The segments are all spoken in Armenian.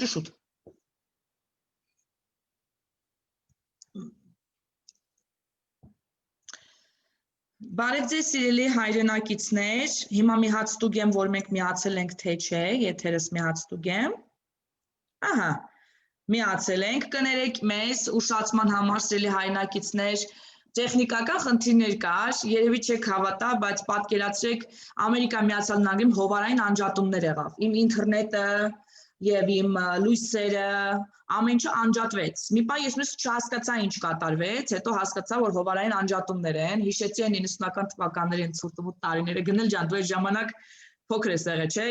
Очень շուտ։ Բարև ձեզ սիրելի հայրենակիցներ, հիմա մի հատ ստուգեմ, որ մենք միացել ենք թե չէ, եթերս մի հատ ստուգեմ։ Ահա, միացել ենք, կներեք մեզ ուշացման համար սիրելի հայրենակիցներ, տեխնիկական խնդիրներ կար, երևի չեք հավատա, բայց պատկերացրեք Ամերիկա Միացյալ Նահանգներում հովարային անջատումներ եղավ։ Իմ ինտերնետը եւ իմ լույսերը, ամեն ինչը անջատվեց։ Մի պահ ես նույնիսկ չհասկացա ինչ կատարվեց, հետո հասկացա, որ հովարային անջատումներ են, հիշեցի այն 90-ական թվականներին ցուրտումուտ տարիները, գնել ջան, դու այս ժամանակ փոքր ես եղել, չէ՞,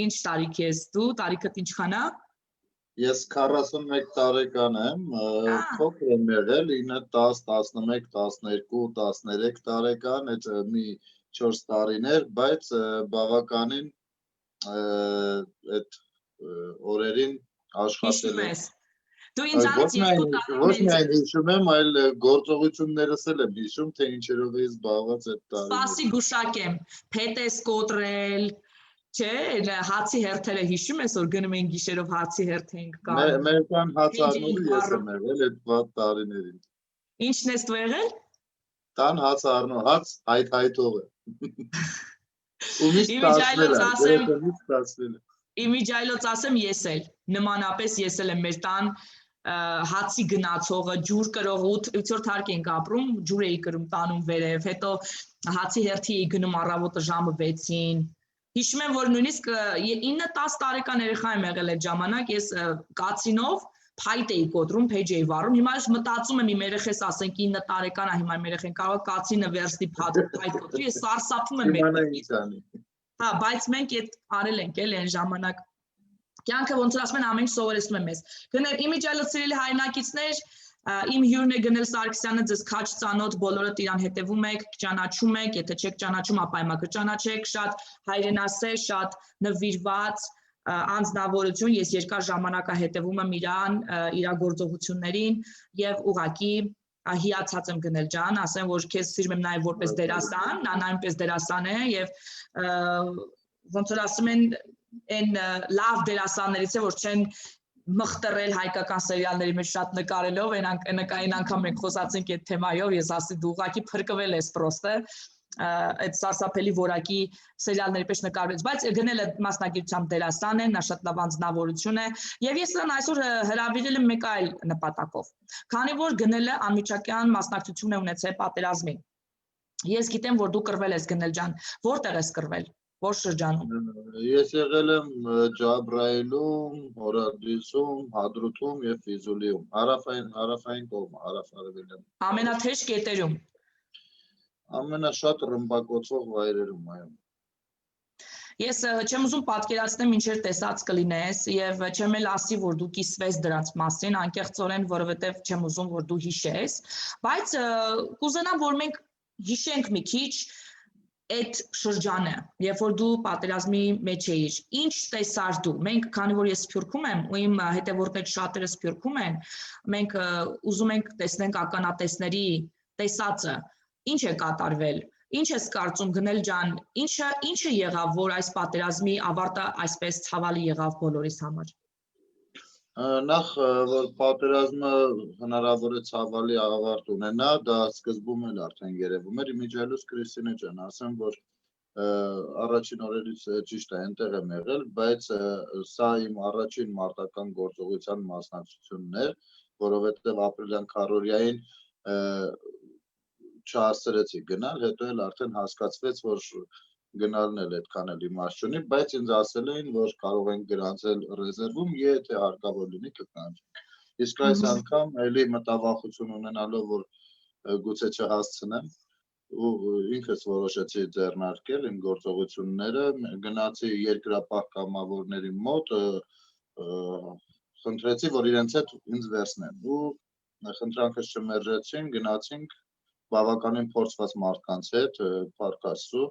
ինչ տարիքի ես դու, տարիքդ ինչքան է։ Ես 41 տարեկան եմ, փոքր եմ եղել, 9, 10, 11, 12, 13 տարեկան, այդ մի 4 տարիներ, բայց բավականին այդ օրերին աշխատել եմ։ Դու ինձանից ոչ միայն հիշում եմ, այլ գործողություններս էլ եմ հիշում, թե ինչերով էի զբաղված այդ տարիներին։ Սպասի գուշակեմ, փետ ես կոտրել, չէ, հացի հերթերը հիշում ես, որ գնում են գիշերով հացի հերթ ենք կանում։ Մեր տան հաց առնողը ես եմ եղել այդ վատ տարիներին։ Ինչն ես դու եղել։ Տան հաց առնող, հաց հայթայթողը։ Իմիջայլոց ասեմ ես էլ, նմանապես ես էլ եմ մեր տան հացի գնացողը, ջուր կրող 8-րդ հարկ ենք ապրում, ջուր էի կրում տանում վերև, հետո հացի հերթի էի գնում առավոտը ժամը 6-ին։ Հիշում եմ, որ նույնիսկ 9-10 տարեկան երեխա եմ եղել այդ ժամանակ, ես կացինով փայտ էի կոտրում, փեջ էի վառում, հիմա ես մտածում եմ իմ երեխես ասենք 9 տարեկան է, հիմա իմ երեխեն կարող է կացինը վերստի փայտ կոտրի, ես սարսափում եմ մեր։ Հա, բայց մենք այդ արել ենք էլ այն ժամանակ։ Կյանքը ոնց որ ասում են ամեն ինչ սովորեցնում է մեզ։ Գնել իմիջայլոց սիրելի հայրենակիցներ, իմ հյուրն է Գնել Սարգսյանը, ձեզ քաչ ծանոթ, բոլորդ իրան հետևում եք, ճանաչում եք, եթե չեք ճանաչում, ապա հիմա կճանաչեք, շատ հայրենասեր, շատ նվիրված անձնավորություն, ես երկար ժամանակ հետևում եմ իրան, իր գործողություններին եւ ուղղակի հիացած եմ Գնել ջան, ասեմ, որ քեզ սիրում եմ նաև որպես դերասան, նա նույնպես դերասան է եւ ոնց որ ասում են այն լավ դերասաններից է, որ չեն մխտրել հայկական սերիալների մեջ շատ նկարելով, այն անգամ մենք խոսացինք այդ թեմայով, ես ասի դու ուղղակի փրկվել ես պրոստը այդ սարսափելի որակի սերիալների պես նկարվեց, բայց Գնելը մասնագիտությամբ դերասան է, նա շատ լավ անձնավորություն է եւ ես նրան այսօր հրավիրել եմ մեկ այլ նպատակով, քանի որ Գնելը անմիջական մասնակցություն է ունեցել պատերազմին։ Ես գիտեմ, որ դու կռվել ես Գնել ջան, որտեղ ես կռվել, որ շրջանում։ Ես եղել եմ Ջաբրայիլում, Հորադիսում, Հադրութում եւ Ֆիզուլիում, հարավային կողմը, հարավ-արևելյան։ Ամենաթեժ կետերում։ Ամենաշատ ռմբակոծող վայրերում, այո։ Ես չեմ ուզում պատկերացնեմ ինչեր տեսած կլինես եւ չեմ էլ ասի, որ դու կիսվես դրանց մասին, անկեղծորեն, որովհետեւ չեմ ուզում, որ դու հիշես, բայց կուզենամ, որ մենք հիշենք մի քիչ այդ շրջանը, երբ որ դու պատերազմի մեջ էիր, ինչ տեսար դու։ Մենք, քանի որ ես Սփյուռքում եմ, ու իմ հետևորդներ շատերը Սփյուռքում են, մենք ուզում ենք տեսնենք ականատեսների տեսածը, ինչ է կատարվել, ինչ ես կարծում Գնել ջան, ինչը եղավ, որ այս պատերազմի ավարտը այսպես ցավալի եղավ բոլորիս համար։ Նախ որ պատերազմը հնարավոր է ցավալի ավարտ ունենա, դա սկզբում էլ արդեն երևում էր, իմիջիայլոց Կրիստինե ջան, ասեմ, որ առաջին օրերից ճիշտ է այնտեղ եմ եղել, բայց սա իմ առաջին մարտական գործողության մասնակցությունն էր, որովհետև ապրիլյան քառորյային չհասցրեցի գնալ, հետո էլ արդեն հասկացվեց, որ գնալն էլ այդքան էլ իմաստ չունի, բայց ինձ ասել էին, որ կարող ենք գրանցել ռեզերվում, եթե հարկավոր լինի կկանչենք։ Իսկ այս անգամ էլի մտավախություն ունենալով, որ գուցե չհասցնեմ, ու ինքս որոշեցի ձեռնարկել իմ գործողությունները, գնացի երկրապահ կամավորների մոտ, խնդրեցի, որ իրենց հետ ինձ վերցնեն, ու խնդրանքս չմերժեցին, գնացինք բավականին փորձված մարդկանց հետ, փառք Աստծո,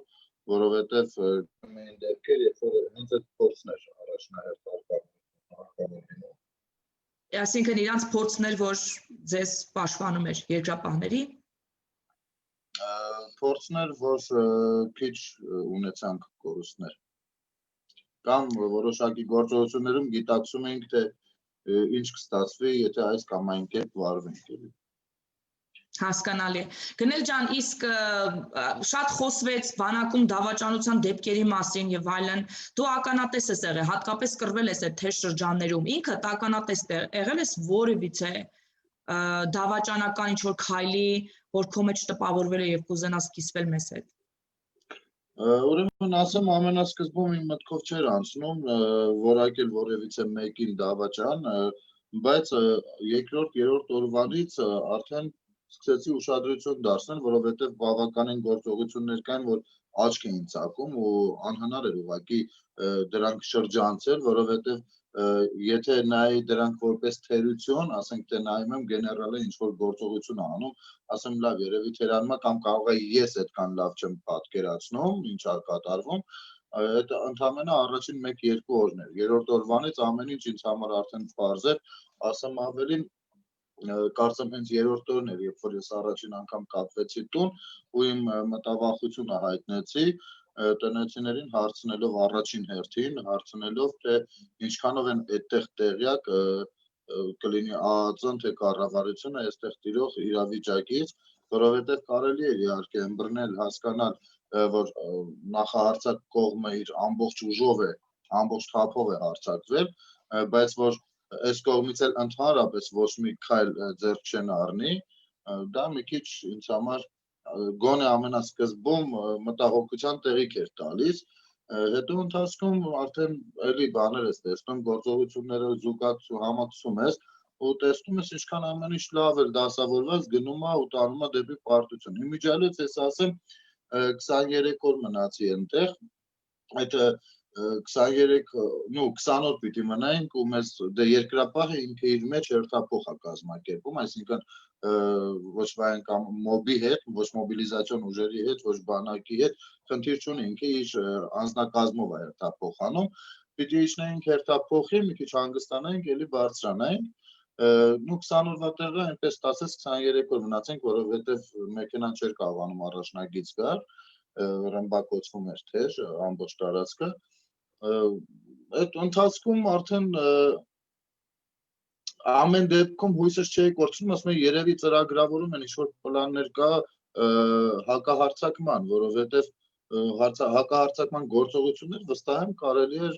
որովհետև այն դեպքեր, երբ որ հենց այդ փորձն էր առաջնահերթ արկանում։ Այսինքն իրանց փորձն էր, որ ձեզ պաշտպանում էր երկրապահների։ Փորձն էր, որ քիչ ունեցանք կորուստներ։ Կամ որոշակի գործողություններում գիտակցում ենք, թե ինչ կստացվի, եթե այս կամ այն կերպ վարվենք, էլի։ Հասկանալի։ Գնել ջան, իսկ շատ խոսվեց բանակում դավաճանության դեպքերի մասին եւ այլն։ Դու ականատես ես եղել, հատկապես կռվել ես այդ թեժ շրջաններում։ Ինքդ ականատես եղել ես որևիցե դավաճանական ինչ-որ քայլի, որ քո մեջ տպավորվել է եւ կուզենաս կիսվել մեզ հետ։ Ուրեմն ասեմ, ամենասկզբում իմ մտքով չէր անցնում որակել որևիցե մեկին դավաճան, բայց երկրորդ, երրորդ օրվանից արդեն սկսեցի ուշադրություն դարձնել, որովհետև բավականին գործողություններ կային, որ աչք էին ծակում ու անհնար էր ուղղակի դրանք շրջանցել, որովհետև եթե նայի դրանք որպես թերություն, ասենք թե նայում եմ գեներալը ինչ-որ գործողություն անում, ասեմ լավ, երևի թերանում է կամ կարող է ես այդքան լավ չեմ պատկերացնում, ինչ է կատարվում, այդ ընդամենը առաջին 1-2 օրն էր, երրորդ օրվանից ամեն ինչ ինձ համար արդեն պարզ էր, ասեմ ավելին կարծեմ հենց երրորդ օրն էր, երբ որ ես առաջին անգամ կապվեցի տուն ու իմ մտավախությունը հայտնեցի, տնեցիներին հարցնելով առաջին հերթին, հարցնելով, թե ինչքանով են այդտեղ տեղյակ կլինի ԱԱԾ-ն, թե կառավարությունը այստեղ տիրող իրավիճակից, որովհետև կարելի է իհարկե ըմբռնել, հասկանալ, որ նախահարձակ կողմը իր ամբողջ ուժով է, ամբողջ թափով է հարձակվել, բայց որ այս կողմից էլ ընդհանրապես ոչ մի քայլ ձեռք չեն առնի, դա մի քիչ ինձ համար գոնե ամենասկզբում մտահոգության տեղիք էր տալիս, հետո ընթացքում արդեն էլի բաներ ես տեսնում, գործողությունները զուգակցում, համակցում ես ու տեսնում ես ինչքան ամեն ինչ լավ էր դասավորված, գնում է ու տանում է դեպի պարտություն։ Իմիջիալից ես ասեմ 23 օր մնացի այնտեղ, այդ 20 օր պիտի մնայինք ու մեզ դե երկրապահը ինքը իր մեջ հերթափոխ է կազմակերպում, այսինքն ոչ վայեն կամ մոբի հետ, ոչ մոբիլիզացիոն ուժերի հետ, ոչ բանակի հետ, խնդիր չունի, ինքը իր անձնակազմով է հերթափոխանում, պիտի իջնեինք հերթափոխի, մի քիչ հանգստանայինք, էլի բարձրանայինք, 20 օրվա տեղը այնպես ստացեց 23 օր մնացինք, որովհետև մեքենան չէր կարողանում առաջնագիծ գար, ռմբակոծվում էր թեժ ամբողջ տարածքը, այդ ընթացքում արդեն ամեն դեպքում հույսս չէի կորցնում, ասում եմ երևի ծրագրավորում են ինչ-որ պլաններ կա հակահարձակման, որովհետև հակահարձակման գործողություններ վստահ եմ կարելի էր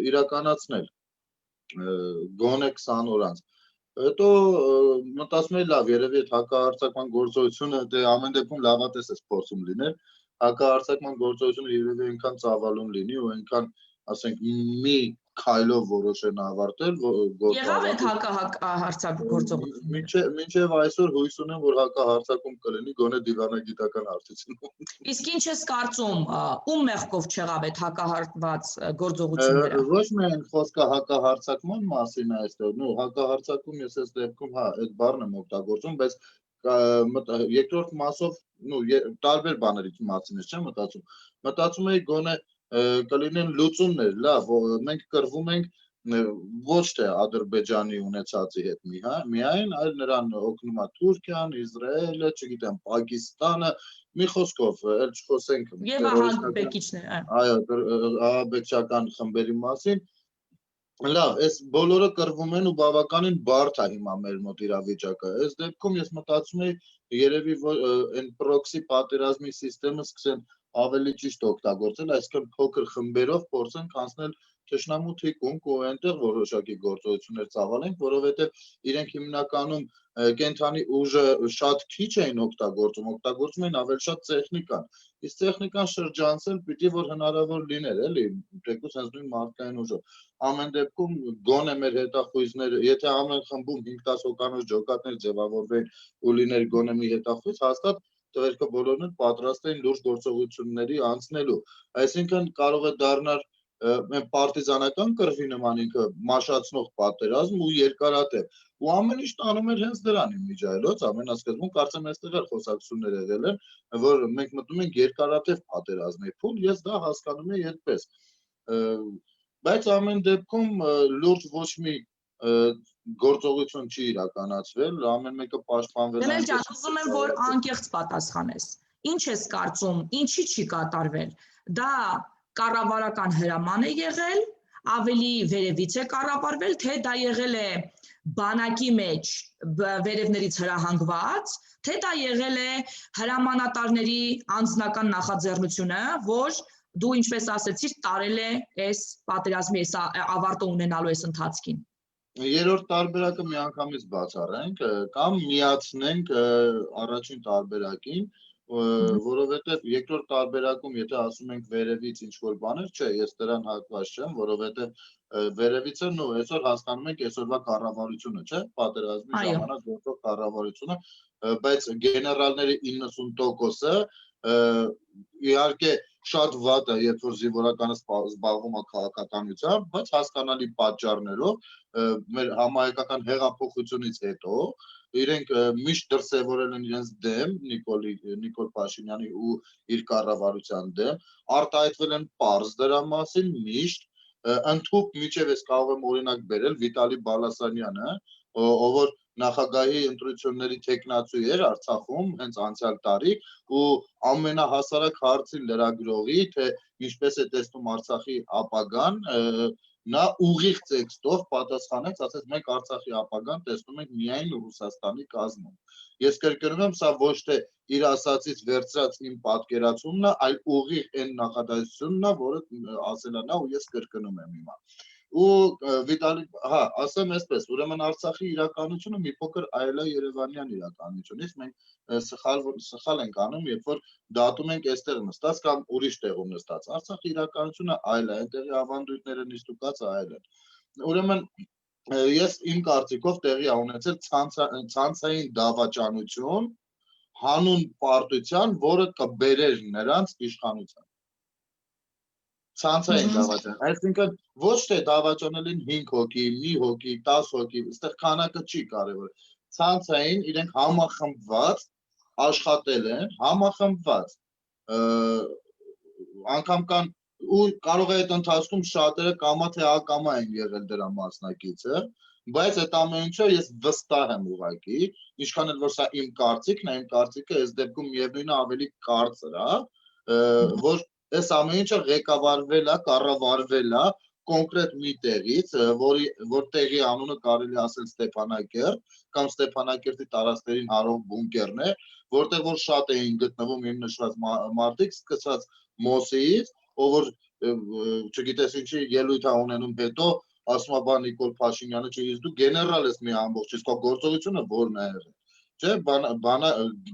իրականացնել գոնե 20 օր անց։ Հետո մտածում էի լավ, երևի այդ հակահարձակման գործողությունը դե ամեն դեպքում լավատես ես փորձում լինել, հակահարձակման գործողությունը երևի այնքան ծավալուն լինի ու այնքան ասենք մի քայլով որոշեն ավարտել, Եղավ այդ հակահարձակ գործողությունը։ Մինչև այսօր հույս ունեմ, որ հակահարձակում կլինի գոնե դիվանագիտական հարցությունում։ Իսկ ինչ ես կարծում, ում մեղքով չեղավ այդ հակահարված գործողությունները։ Ոչ միայն խոսքը հակահարձակման մասին է այստեղ, նո հակահարձակում ես այս դեպքում, հա, այդ բառն եմ օգտագործում, բայց երկրորդ մասով, տարբեր բաներից մասին չեմ մտածում։ Մտածում էի գոնե կլինեն լուծումներ, լավ, մենք կռվում ենք ոչ թե Ադրբեջանի ունեցածի հետ միայն, այլ նրան օգնում է Թուրքիան, Իսրայելը, չգիտեմ, Պակիստանը, մի խոսքով, էլ չխոսենք Եվ ահաբեկիչներ, այո, ահաբեկչական խմբերի մասին, լավ, այս բոլորը կռվում են ու բավականին բարդ է հիմա մեր մոտ իրավիճակը, այս դեպքում ես մտածում էի երևի այն պրոքսի պատերազմի սիստեմը սկսեն ավելի ճիշտ օգտագործել, այսինքն փոքր խմբերով փորձենք անցնել թշնամու թիկունք ու այնտեղ որոշակի գործողություններ ծավալենք, որովհետև իրենք հիմնականում կենթանի ուժը շատ քիչ էին օգտագործում էին ավելի շատ տեխնիկան, իսկ տեխնիկան շրջանցել պիտի որ հնարավոր լիներ, էլի, թեկուզ հենց նույն մարդկային ուժով, ամեն դեպքում գոնե մեր հետախույզները, եթե ամեն խմբում 5-10 հոգանոց ջոկատներ ձևավորվեն ու լիներ գոնե մի հետախույզ, հաստատ տղերքը բոլորն են պատրաստ էին լուրջ գործողությունների անցնելու, այսինքն կարող է դառնալ պարտիզանական կռվի նման ինքը մաշացնող պատերազմ ու երկարատև ու ամեն ինչ տանում էր հենց դրան իմիջիայլոց, ամենասկզբում կարծեմ այստեղ էլ խոսակցություններ եղել են, որ մենք մտնում ենք երկարատև պատերազմի փուլ, ես դա հասկանում եմ այդպես, բայց ամեն դեպքում լուրջ ոչ մի գործողություն չի իրականացվել, ամեն մեկը պաշտպանվել է։ Դնել ջան, ուզում եմ, որ անկեղծ պատասխանես։ Ինչ ես կարծում, ինչի չի կատարվել։ Դա կառավարական հրաման է եղել, ավելի վերևից է կառավարվել, թե դա եղել է բանակի մեջ վերևներից հրահանգված, թե դա եղել է հրամանատարների անձնական նախաձեռնությունը, որ դու ինչպես ասեցիր, տարել է այս պատերազմի այս ավարտը ունենալու այս ընթացքին։ Երրորդ տարբերակը միանգամից բացառենք կամ միացնենք առաջին տարբերակին, որովհետև երկրորդ տարբերակում, եթե ասում ենք վերևից ինչ-որ բաներ, չէ, ես դրան հակված չեմ, որովհետև վերևիցը այսօր հասկանում ենք այսօրվա կառավարությունը, չէ, պատերազմի ժամանակ գործող կառավարությունը, բայց գեներալների 90%-ը իհարկե շատ վատ է, երբ որ զինվորականը զբաղվում է քաղաքականությամբ, բայց հասկանալի պատճառներով մեր համահայկական հեղափոխությունից հետո իրենք միշտ դրսևորել են իրենց դեմ Նիկոլ Փաշինյանի ու իր կառավարության դեմ, արտահայտվել են պարզ դրա մասին միշտ, ընդհուպ միջև ես կարող եմ օրինակ բերել Վիտալի Բալասանյանը, ով որ նախագահի ընտրությունների թեկնածու էր Արցախում հենց անցյալ տարի ու ամենահասարակ հարցին լրագրողի, թե ինչպես է տեսնում Արցախի ապագան, նա ուղիղ տեքստով պատասխանեց, ասեց մենք Արցախի ապագան տեսնում ենք միայն Ռուսաստանի կազմում։ Ես կրկնում եմ, սա ոչ թե իր ասածից վերցրած իմ պատկերացումն է, այլ ուղիղ այն նախադասությունն է, որը ասել է նա ու ես կրկնում եմ հիմա։ Ու Վիտալի, ասեմ այսպես, ուրեմն Արցախի իրականությունը մի փոքր այլ է Երևանյան իրականությունից, մենք սխալ ենք անում, երբ որ դատում ենք այստեղ նստած կամ ուրիշ տեղում նստած։ Արցախի իրականությունը այլ է, այնտեղի ավանդույթները նիստուկածը այլ են։ Ուրեմն ես իմ կարծիքով տեղի ունեցել ցանցային դավաճանություն հանուն պարտության, որը կբերեր նրանց իշխանության։ Ցանցային դավաճան, այսինքն ոչ թե դավաճանելին 5 հոգի, մի հոգի, 10 հոգի, այստեղ քանակը չի կարևոր։ Ցանցային իրենք համախմբված աշխատել են, համախմբված անգամ կան ու կարող է այդ ընթացքում շատերը կամա թե ակամա են եղել դրա մասնակիցը, բայց այդ ամեն ինչը ես վստահ եմ ուղղակի, ինչքան էլ որ սա իմ կարծիքն է, իմ կարծիքը այս դեպքում միևնույնն է ավելի կարծր է, որ այս ամեն ինչը ղեկավարվել է, կառավարվել է կոնկրետ մի տեղից, որ տեղի անունը կարելի ասել Ստեփանակերտ կամ Ստեփանակերտի տարածքներին հարող բունկերն է, որտեղ որ շատ էին գտնվում իմ նշված մարդիկ, սկսած Մոսեից, ով որ չգիտես ինչի ելույթ է ունենում հետո, ասում է բա Նիկոլ Փաշինյանը, չէ, իսկ դու գեներալ ես մի ամբողջ, իսկ քո գործողությունը որն է եղել։ Չէ,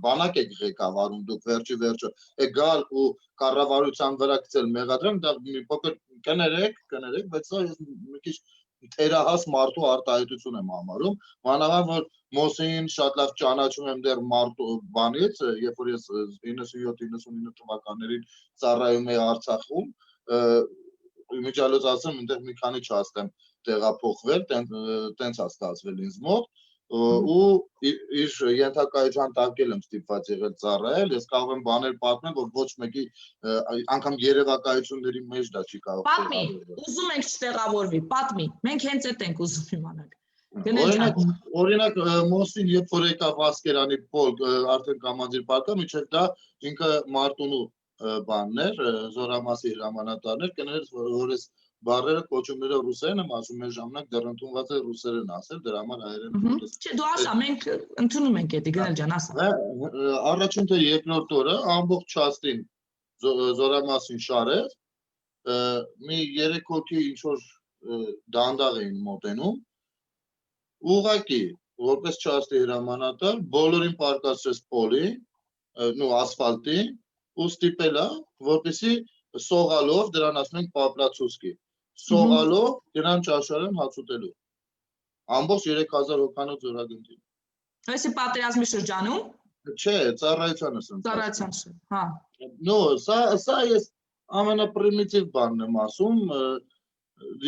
բանակ եք ղեկավարում դուք վերջի վերջը, գալ ու կառավարության վրա գցել մեղադրեմ, դա մի փոքր կներեք, բայց սա ես մի քիչ թերահաս մարդու արտահայտություն եմ համարում, մանավանդ որ Մոսեին շատ լավ ճանաչում եմ դեռ մարդու բանից, երբ որ ես 97-99 թվականներին ծառայում էի Արցախում, իմիջիալոց ասեմ, այնտեղ մի քանի չաստ եմ տեղափոխվել, տենց է ստացվել ինձ մոտ ու իր ենթակայության տակ եմ ստիպված եղել ծառայել, ես կարող եմ բաներ պատմել, որ ոչ մեկի անգամ երևակայությունների մեջ դա չի կարող։ Պատմի, ուզում ենք չտեղավորվի, պատմի, մենք հենց այդ ենք ուզում իմանալ։ Օրինակ Մոսին, երբ որ եկավ Ասկերանի պոլկ, արդեն կամանդիր պարկա, միջև դա ինքը Մարտունու բանն էր, Զորամասի հրամանատարներ, կներես, որ ես բառերը կոչումները ռուսերեն եմ ասում, մեր ժամանակ դեռ ընդունված է ռուսերեն ասել, դրա համար հայերեն։ Չէ, դու ասա, մենք ընդունում ենք էդի, գնել ջան, ասա։ Առաջին թե երկրորդ օրը ամբողջ չաստին Զորամասին շարեց, մի 3 հոգի ինչ-որ դանդաղ էին մոտենում, ուղղակի, որպես չաստի հրամանատար, բոլորին պարկացրեց պոլի, ասֆալտի, ու ստիպել է, որպեսզի սողալով, դրան ասում ենք պապլացուսկի, սողալով դրան ճաշարեն հաց ուտելու։ Ամբողջ 3000 հոգանոց զորագնդին։ Այսի պատերազմի շրջանում։ Չէ, ծառայության եմ։ Ծառայության շրջան, հա։ Սա ես ամենապրիմիտիվ բանն եմ ասում,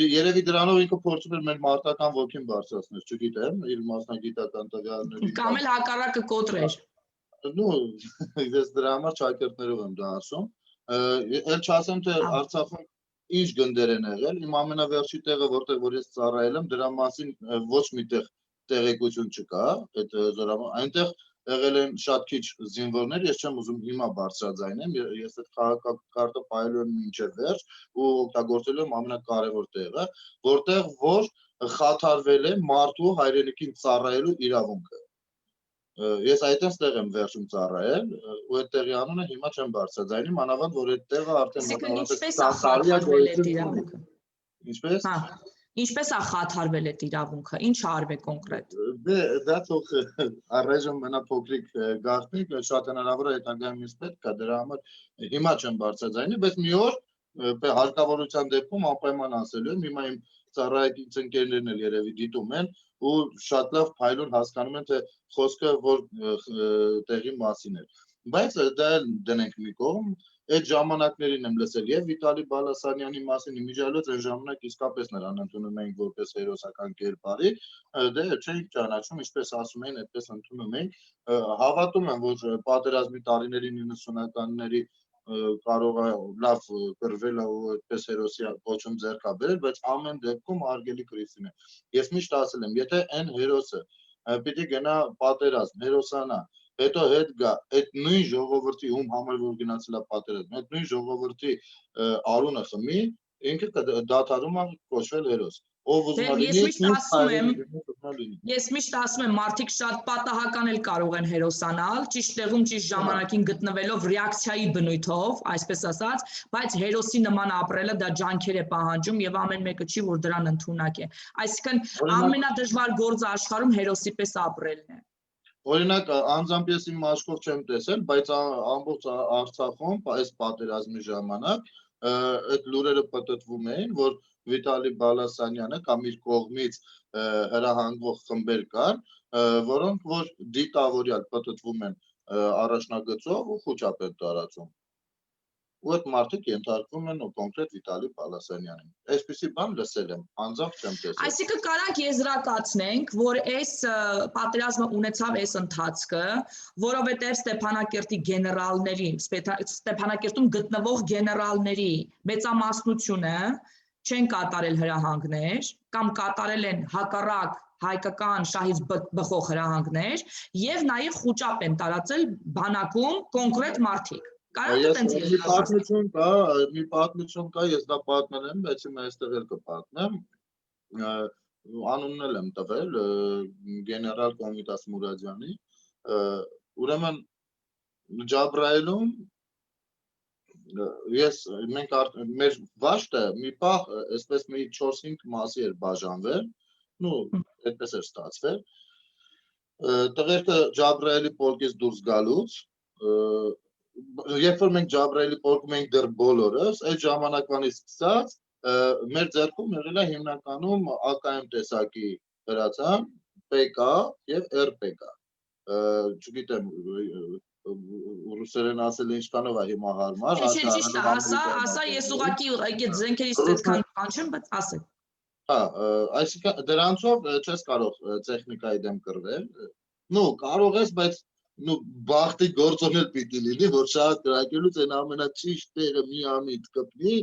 երևի դրանով ինքը փորձում էր մեր մարտական ոգին բարձրացնել, չգիտեմ, իր մասնագիտական տվյալների։ Կամ էլ հակառակը կոտրեր։ Ես դրա համար ճակերտներով եմ դա ասում, էլ չասեմ, թե Արցախում ինչ գնդեր են եղել, իմ ամենավերջի տեղը, որտեղ որ ես ծառայել եմ, դրա մասին ոչ մի տեղ տեղեկություն չկա, այնտեղ եղել են շատ քիչ զինվորներ, ես չեմ ուզում հիմա բարձրաձայնեմ, ես այդ քաղաքակարգը փայլում եմ մինչև վերջ ու օգտագործելու եմ ամենակարևոր տեղը, որտեղ որ խաթարվել է մարդու հայրենիքին ծառայելու իրավունքը։ Ես այդտեղ եմ վերջում ծառայել, ու այդ տեղի անունը հիմա չեմ բարձրաձայնի, մանավանդ որ այդ տեղը արդեն ինչպես է խաթարվել այդ իրավունքը։ Ինչպես։ Ինչպես է խաթարվել այդ իրավունքը, ինչ արվել կոնկրետ։ Դե դա թող առայժմ մնա փոքրիկ գաղտնիք, շատ հնարավոր է հետագայում ինձ պետք է դրա համար հիմա չեմ բարձրաձայնի, բայց մի օր հարկավորության դեպքում անպայման ասելու եմ, հիմա իմ ծառայակից ընկերներն էլ երևի դիտում են ու շատ լավ փայլուն հասկանում են, թե խոսքը որ տեղի մասին է։ Բայց դա դնենք մի կողմ, այդ ժամանակներին եմ լսել եւ Վիտալի Բալասանյանի մասին իմիջիալոց այն ժամանակ իսկապես նրան ընդունում էինք որպես հերոսական կերպարի, դե չէինք ճանաչում, ինչպես ասում էին, այդպես ընդունում էինք։ Հավատում եմ, որ պատերազմի տարիների 90-ականների կարող է լավ կրվել ու այդպես հերոսի կոչում ձեռք բերել, բայց ամեն դեպքում արգելի Քրիստին է։ Ես միշտ ասել եմ, եթե այն հերոսը պիտի գնա պատերազմ, հերոսանա, հետո հետ գա այդ նույն ժողովրդի ում համար որ գնացել է պատերազմ, այդ նույն ժողովրդի արունը խմի, ինքը դադարում է կոչվել հերոս։ Ով ուզում է լինի, Ես միշտ ասում եմ, մարդիկ շատ պատահական էլ կարող են հերոսանալ, ճիշտ տեղում, ճիշտ ժամանակին գտնվելով ռեակցիայի բնույթով, այսպես ասած, բայց հերոսի նման ապրելը դա ջանքեր է պահանջում եւ ամեն մեկը չի, որ դրան ընդունակ է։ Այսինքն ամենադժվար գործը աշխարհում հերոսի պես ապրելն է։ Օրինակ, անձամբ ես իմ աչքով չեմ տեսել, բայց ամբողջ Արցախում այս պատերազմի ժամանակ այդ լուրերը պատտվում էին, որ Վիտալի Բալասանյանը կամ իր կողմից հրահանգվող խմբեր կան, որոնք որ դիտավորյալ պատտվում են առաջնագծով ու խոչապետ տարածում։ Ու այդ մարդիկ ենթարկվում են կոնկրետ Վիտալի Բալասանյանին։ Այսպիսի բան լսել եմ, անձամբ չեմ տեսել։ Այսինքն կարանք եզրակացնենք, որ այս պատերազմը ունեցավ այս ընթացքը, որովհետև Ստեփանակերտի գեներալների, Ստեփանակերտում գտնվող գեներալների մեծամասնությունը չեն կատարել հրահանգներ կամ կատարել են հակառակ հայկական շահից բխող հրահանգներ եւ նաեւ խոճապ են տարածել բանակում կոնկրետ մարդիկ։ Մի պատմություն կա, ես դա պատմել եմ, բայց հիմա այստեղ էլ կպատմեմ։ Անունն էլ եմ տվել գեներալ Կոմիտաս Մուրադյանի, ուրեմն Ջաբրայելում մեր վաշտը մի պահ այսպես մի 4-5 մասի էր բաժանվել, այդպես էր ստացվել։ Տղերքը Ջաբրայելի պոլկից դուրս գալուց Երբ որ մենք Ջաբրայելի պոլկում էինք դեռ բոլորս, այդ ժամանակվանից սկսած մեր ձեռքում եղել է հիմնականում ԱԿՄ տեսակի հրացան, ՊԿ եւ ՌՊԿ։ Չգիտեմ ռուսերեն ասել ինչքանով է հիմա հարմար։ Ճիշտ է, ասա ես ուղղակի այդ զենքերից այդքան բան չեմ, բայց ասեք։ Հա, այսինքն դրանցով չես կարող տեխնիկայի դեմ կռվել։ Կարող ես, բայց բախտի գործոնել պիտի լինի, որ շատ կրակելուց այն ամենաճիշտ տեղը մի ամիտ կպնի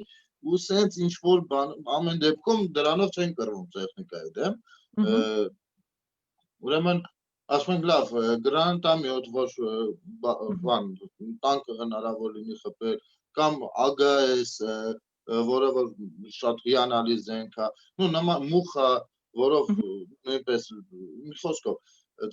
ու սենց ինչ-որ բան, ամեն դեպքում դրանով չեն կռվում տեխնիկայի դեմ։ Ուրեմն, ասում ենք լավ, գրանտա մի հոտ որ բան, տանկը հնարավոր լինի խփել, կամ ԱԳՍ, որը որ շատ հիանալի զենք է, մուխա, որով նույնպես մի խոսքով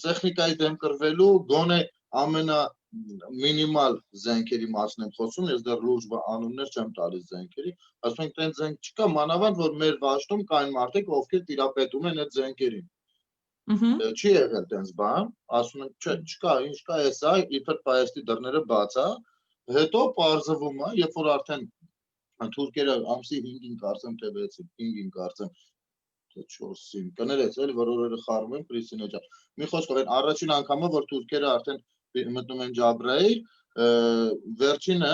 տեխնիկայի դեմ կռվելու գոնե ամենամինիմալ զենքերի մասն եմ խոսում, ես դեռ լուրջ անուններ չեմ տալիս զենքերի, ասում ենք տենց զենք չկա, մանավանդ որ մեր վաշտում կային մարդիկ, ովքեր տիրապետում են այդ զենքերին։ Չի եղել տենց բան, ասում ենք չկա, ինչ կա էսա, իբր Պայեստի դռները բաց է, հետո պարզվում է, երբ որ արդեն թուրքերը ամսի 5-ին կարծեմ թե 6-ին, 5-ին կարծեմ 4-ին կներեց էլի որ օրերը խառնում են Պրիստինա ջան։ Մի խոսքով այն առաջին անգամը որ թուրքերը արդեն մտնում են Ջաբրայել, վերջինը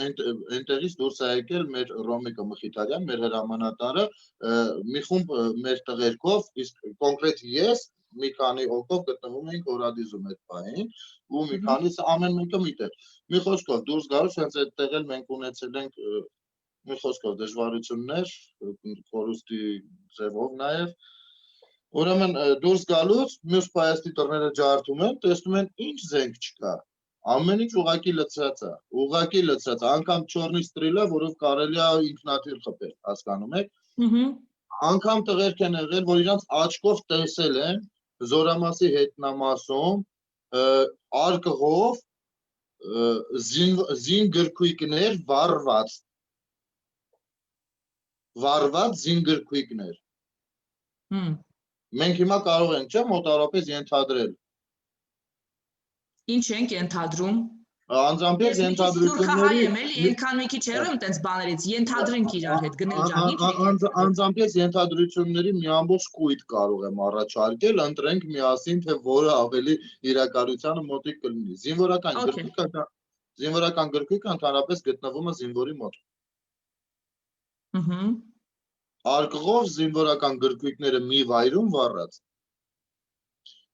այնտեղից դուրս է եկել մեր Ռոմիկը Մխիթարյան, մեր հրամանատարը, մի խումբ մեր տղերքով, իսկ կոնկրետ ես մի քանի օկով գտնվում էինք Օրադիզում այդ պահին, ու մի քանիսը ամեն մեկը միտեղ։ Մի խոսքով դուրս գալուց հենց այդտեղ էլ մենք ունեցել ենք մի խոսքով դժվարություններ, կորուստի ձևով նաև, Ուրեմն դուրս գալուց մյուս պայաստի տղները ջարդում են, տեսնում են ինչ զենք չկա։ Ամեն ինչ ուղակի լցրած է, անգամ չորնի ստրիլը, որով կարելի է ինքնաթիռ խփել, հասկանում եք։ Անգամ տղերք են եղել, որ իրանց աչքով տեսել են Զորամասի հետնամասում արկղով զինգրքույկներ վառված զինգրքույկներ։ Մենք հիմա կարող ենք, չէ՞, մոտավորապես ենթադրել։ Ինչ ենք ենթադրում։ Անձամբ ենթադրությունների եմ էլի, այնքան մի քիչ հեռու եմ տենց բաներից, ենթադրենք իրար հետ գնել ջան։ Անձամբ ենթադրությունների մի ամբողջ կույտ կարող եմ առաջարկել, ընտրենք միասին, թե որը ավելի իրականությանը մոտիկ կլինի։ Զինվորական գրքույկը ընդհանրապես գտնվում է զինվորի մոտ։ Արկղով զինվորական գրքույկները մի վայրում վառած։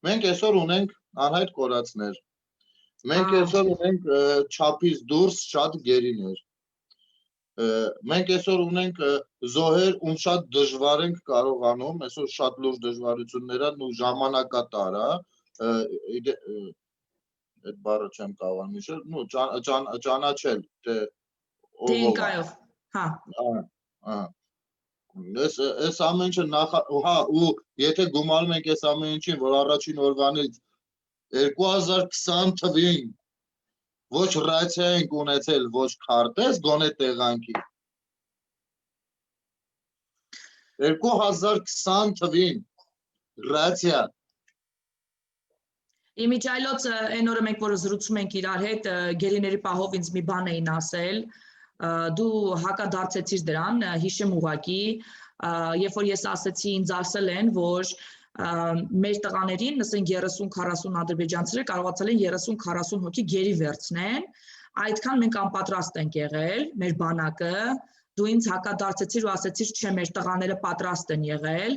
Մենք այսօր ունենք անհայտ կորածներ։ Մենք այսօր ունենք չափից դուրս շատ գերիներ։ Մենք այսօր ունենք զոհեր, ում շատ դժվար ենք կարողանում, այսօր շատ լուրջ դժվարություններ են ու ժամանակատար է, այդ բառը չեմ կարողանում հիշել, ճանաչել, թե ով է։ Այս ամեն ինչը ու եթե գումարում ենք այս ամեն ինչին, որ առաջին օրվանից 2020 թվին ոչ ռացիա ենք ունեցել, ոչ քարտեզ, գոնե տեղանքի։ 2020 թվին ռացիա։ Իմիջայլոց այն օրը մենք որ զրուցում ենք իրար հետ, գերիների պահով ինձ մի բան էին ասել, դու հակադարձեցիր դրան, հիշեմ ուղակի, երբ որ ես ասեցի, ինձ ասել են, որ մեր տղաներին, ասենք 30-40 ադրբեջանցիներ կարողացել են 30-40 հոգի գերի վերցնեն, այդքան մենք անպատրաստ ենք եղել, մեր բանակը, դու ինձ հակադարձեցիր ու ասեցիր, չէ, մեր տղաները պատրաստ են եղել,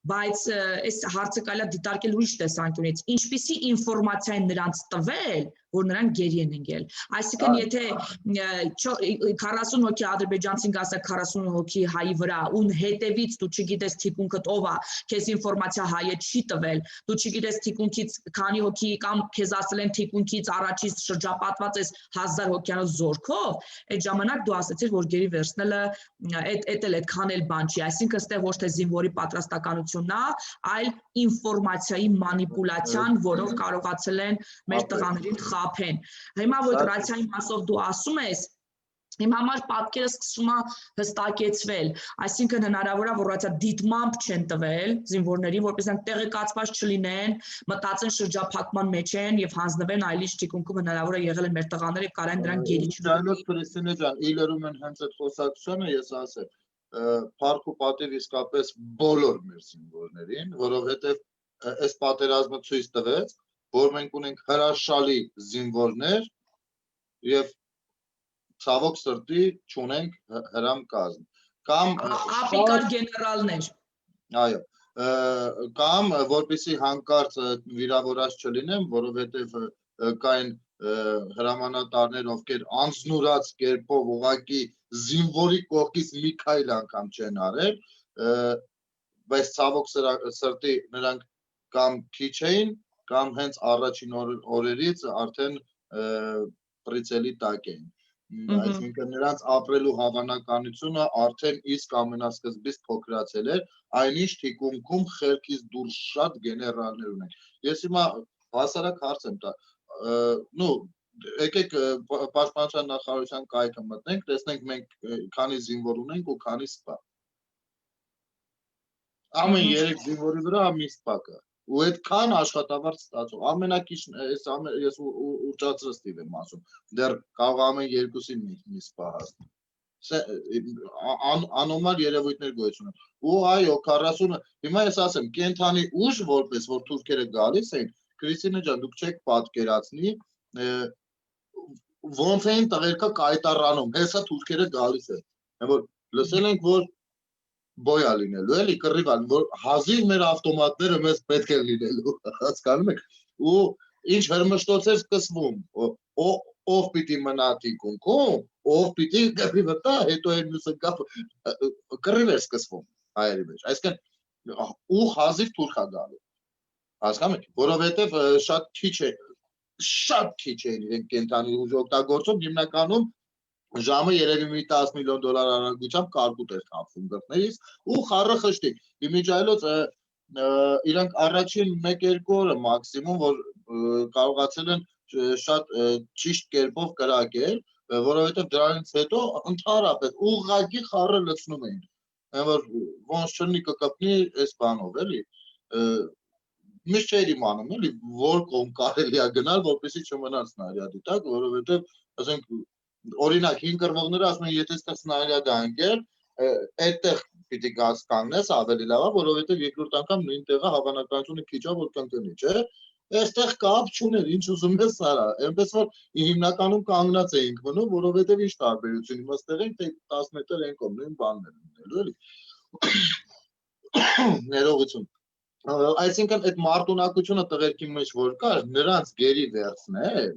բայց այս հարցը կարելի է դիտարկել ուրիշ տեսանկյունից, ինչպիսի ինֆորմացիա են նրանց տվել, որ նրանք գերի են ընկել։ Այսինքն, եթե 40 հոգի ադրբեջանցին գասա 40 հոգի հայի վրա, ուն հետևից դու չգիտես թիկունքդ ով է, քեզ ինֆորմացիա հայը չի տվել, դու չգիտես թիկունքից քանի հոգի կամ քեզ ասել են թիկունքից առաջից շրջապատված ես 1000 հոգյանոց զորքով, այդ ժամանակ դու ասացիր, որ գերի վերցնելը այդ էլ այդքան էլ բան չի, այսինքն ստեղ ոչ թե զինվորի պատրաստականությունն է, այլ ինֆորմացիայի մանիպուլյացիան, որով կարողացել են մեր տղաներին խաբեն։ Հիմա որ ռացիայի մասով դու ասում ես, իմ համար պատկերը սկսում է հստակեցվել, այսինքն հնարավոր է, որ ռացիա դիտմամբ չեն տվել զինվորներին, որպես նրանք տեղեկացված չլինեն, մտածեն շրջափակման մեջ են եւ հանձնվեն այլիչ թիկունքում հնարավոր է եղել են մեր տղաները եւ կարան դրանք գերի չլինեն։ Քրիստինե ջան, իլերում են հենց այդ խոսակցությունը, ես ասեմ, փառք ու պատիվ իսկապես բոլոր մեր զինվորներին, որովհետեւ այս պատերազմը ցույց տվեց, որ մենք ունենք հրաշալի զինվորներ եւ ցավոք սրտի չունենք հրամ կազմ կամ ապիկար գեներալներ, այո, կամ որպեսի հանկարծ վիրավորած չլինեմ, որովհետեւ կային հրամանատարներ, ովքեր անձնուրաց կերպով ուղակի զինվորի կողքից մի քայլ անգամ չեն արել, բայց ցավոք սրտի նրանք կամ քիչ էին, կամ հենց առաջին օրերից արդեն պրիցելի տակ էին։ Այսինքն նրանց ապրելու հավանականությունը արդեն իսկ ամենասկզբից փոքրացել էր, այնինչ թիկունքում խելքից դուրս շատ գեներալներ ունենք։ Ես հիմա հասարակ հարց եմ տա, եկեք պաշտպանության նախարարության կայքը մտնենք, տեսնենք մենք քանի զինվոր ունենք ու քանի սպա։ Ամեն 3 զինվորի վրա մի սպա կա։ Ու այդքան աշխատավարձ ստացող, ամենակիչն ես ուռճացրած տիվ եմ ասում, դեռ կարող ամեն երկուսին մի սպա հասնել, անոմալ երևույթներ գոյություն ունեն, ու այո 40, հիմա ես ասեմ, կենթանի ուժ որպես, որ թուրքերը գալիս էին, Քրիստինե ջան, դուք չեք պատկերացնի, ոնց էին տղերքը կայտարանում, հեսա թուրքերը գալիս են, որ լսել ենք, որ բոյա լինելու, էլի կռիվ ալին, որ հազիվ մեր ավտոմատները մեզ պետք է լինելու, հասկանում եք, ու ինչ հրմշտոց էր սկսվում, ով պիտի մնա թիկունքում, ով պիտի կռիվը տա, հետո էր մյուսը կռիվ էր սկսվում հայերի մեջ, այսինքն ու հազիվ թուրք է գալու։ Հասկանում եք, որովհետև շատ քիչ է իրենք կենթանի ուժ օգտագործում, հիմնականում ժամը երևի մի $10 միլիոն արագությամբ կարկուտ էր թափվում գլխներից ու խառը խշտի։ Իմիջիայլոց իրանք առաջին 1-2 օրը մաքսիմում որ կարողացել են շատ ճիշտ կերպով կրակել, որովհետև դրանից հետո ընդհանրապես ուղղակի խառը լցնում էին։ Որ ոնց չլինի կկպնի այս բանով, էլի։ Միշտ չէր իմանում, էլի, որ կողմ կարելի է գնալ, որպեսզի չմնար սնարյադի տակ, որովհետև, ասենք, օրինակ 5 կռվողները ասում են, եթե այստեղ սնարյադ է ընկել, այդտեղ պիտի գազ կանգնես, ավելի լավ է, որովհետև երկրորդ անգամ նույն տեղը հավանականությունը քիչ է, որ կընկնի, չէ՞։ Այստեղ կապ չուներ, ինչ ուզում ես արա, այնպես որ հիմնականում կանգնած էինք մնում, որովհետև ինչ տարբերություն իմաստեղ ենք, թե 10 մետր են կողմ, նույն բանն են լինելու, էլի։ Ներողություն։ Այսինքն այդ մարտունակությունը տղերքի մեջ որ կար, նրանց գերի վերցնել,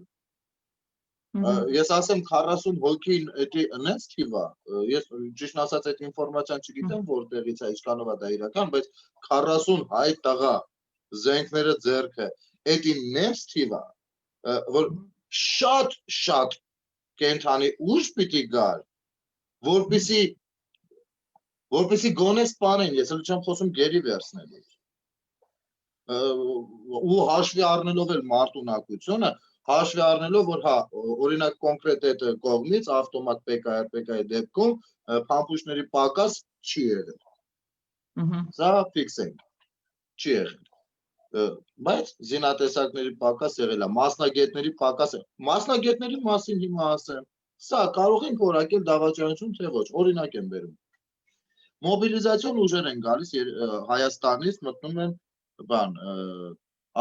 ես ասեմ 40 հոգին էդի նենց թիվ է, ես ճիշտ ասած այդ ինֆորմացիան չգիտեմ որտեղից է, ինչքանով է դա իրական, բայց 40 հայ տղա զենքները ձեռքը, էդի նենց թիվ է, որ շատ կենթանի ուժ պիտի գար, որպեսի գոնե սպանեն, ես էլ չեմ խոսում գերի վերցնելու։ Ու հաշվի առնելով էլ մարտունակությունը, հաշվի առնելով որ հա օրինակ կոնկրետ այդ կողմից ավտոմատ PKR դեպքում փամփուշտների պակաս չի եղել։ Սա ֆիքս է։ Չի եղել։ Բայց զինատեսակների պակաս եղել է, մասնագետների պակաս է։ Մասնագետների մասին հիմա ասեմ։ Սա կարող ենք որակել դավաճանություն թե ոչ, օրինակ եմ բերում։ Մոբիլիզացիոն ուժեր են գալիս Հայաստանից մտնում են բան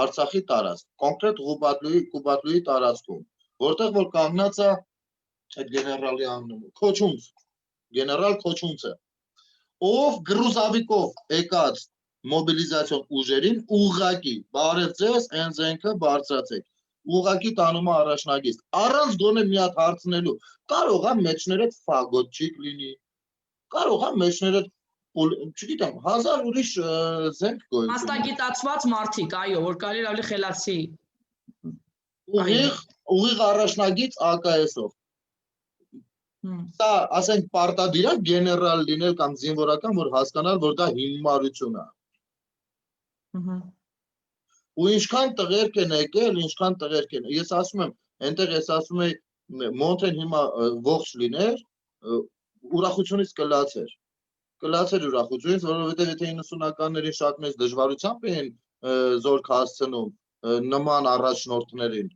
Արցախի տարածք, կոնկրետ Ղուբատլուի տարածքում, որտեղ որ կանգնած է այդ գեներալի անունը, Քոչունց, գեներալ Քոչունցը, ով գրուզավիկով եկած մոբիլիզացիոն ուժերին ուղղակի, բարև ձեզ, այն զենքը բարձրացեք, ուղղակի տանում է առաջնագիծ, առանց գոնե մի հատ հարցնելու, կարող է մեջներդ ֆագոտչիկ լինի, կարող է մեջներդ չգիտեմ, 1000 ուրիշ զենք գոյություն։ Մասնագիտացված մարդիկ, այո, որ կարելի ավելի խելացի։ Ուղիղ առաջնագիծ ԱԿՍ-ով։ Սա, ասենք, պարտադիր է գեներալ լինել կամ զինվորական, որ հասկանալ, որ դա հիմնարություն է։ Ու ինչքան տղերք են եկել, ինչքան տղերք են։ Ես ասում եմ, այնտեղ ես ասում եմ, Մոնթեն հիմա ողջ լիներ, ուրախությունից կլացեր ուրախությունից, որովհետև եթե 90-ականներին շատ մեծ դժվարությամբ էին զորք հասցնում նման առաջնորդներին,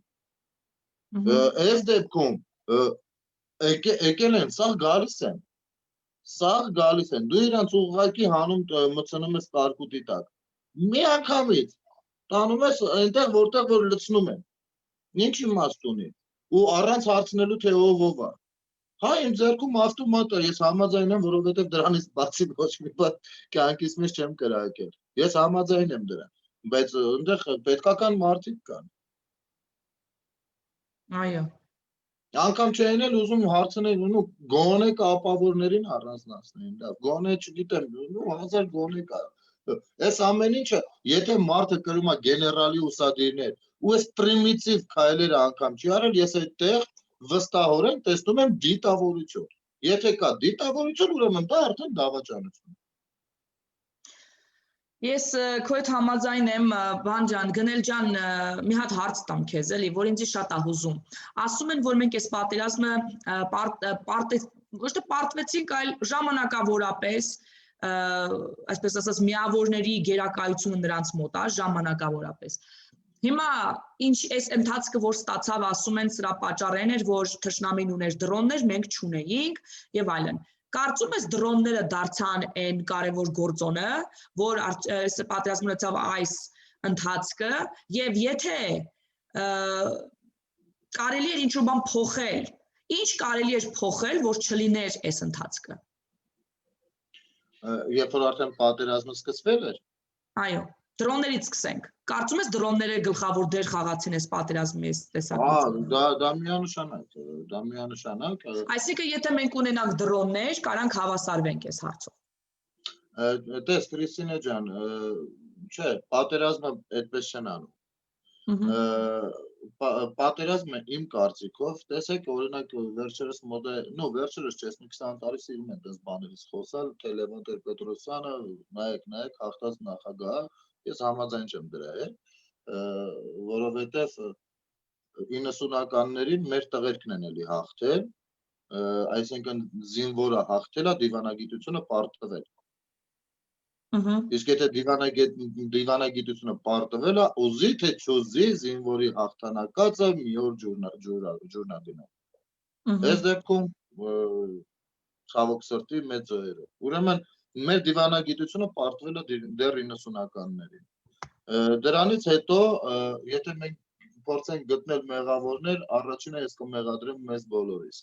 այս դեպքում եկել են, սաղ գալիս են, դու իրանց ուղղակի հանում մցնում ես կարկուտի տակ, մի անգամից տանում ես այնտեղ, որտեղ որ լցնում են, ինչ իմաստ ունի, ու առանց հարցնելու թե ով է։ Հա, իմ ձեռքում ավտոմատ է, ես համաձայն եմ, որովհետև դրանից բացի ոչ մի բան կյանքիս մեջ չեմ կրակել։ Ես համաձայն եմ դրան, բայց այնտեղ պետքական մարդիկ կան։ Այո։ Անգամ չեն էլ ուզում հարցնել, ու գոնե կապավորներին առանձնացնեն, դա գոնե չգիտեմ, 1000 գոնե կա։ Այս ամեն ինչը, եթե մարդը կրում է գեներալի ուսադիրներ, ու այս պրիմիտիվ քայլերը անգամ չի արել, ես այդտեղ վստահորեն տեսնում եմ դիտավորություն։ Եթե կա դիտավորություն, ուրեմն դա արդեն դավաճանություն։ Ես քո հետ համաձայն եմ, բան ջան, Գնել ջան, մի հատ հարց տամ քեզ, էլի, որ ինձ շատ է հուզում։ Ասում են, որ մենք այս պատերազմը ոչ թե պարտվեցինք, այլ ժամանակավորապես, այսպես ասած, միավորների գերակայությունը նրանց մոտ է, ժամանակավորապես։ Հիմա ինչ այս ընթացքը որ ստացավ, ասում են սրա պատճառն էր, որ թշնամին ուներ դրոններ, մենք չունեինք եւ այլն։ Կարծում ես դրոնները դարձան այն կարևոր գործոնը, որ պատերազմը ունեցավ այս ընթացքը եւ եթե կարելի էր ինչ-որ բան փոխել, ինչ կարելի էր փոխել, որ չլիներ այս ընթացքը։ Երբ որ արդեն պատերազմը սկսվել էր։ Այո, դրոններից սկսենք։ Կարծում ես դրոնները գլխավոր դեր խաղացին այս պատերազմի այս տեսակետից։ Դա միանշանակ։ Այսինքն, եթե մենք ունենանք դրոններ, կարանք հավասարվենք այս հարցով։ Տես Քրիստինե ջան, չէ, պատերազմը այդպես չեն անում։ Պատերազմը իմ կարծիքով, տեսեք, օրինակ վերջերս վերջերս չէ, 20 տարի սիրում են դες բաներից խոսալ, թե Լևոն Տեր-Պետրոսյանը, նայեք, հաղթած նախագահ, ես համաձայն չեմ դրա հետ, որովհետև 90-ականներին մեր տղերքն են էլի հաղթել, այսինքն զինվորը հաղթել է, դիվանագիտությունը պարտվել։ Իսկ եթե դիվանագիտությունը պարտվել է, ուզի թե չուզի զինվորի հաղթանակածը մի օր ջուրնա դինա։ Այս դեպքում ցավոք սրտի մեծ զոհերով։ Ուրեմն մեր դիվանագիտությունը պարտվել է դեռ 90-ականներին։ Դրանից հետո, եթե մենք փորձենք գտնել մեղավորներ, առաջինը ես կմեղադրեմ մեզ բոլորիս։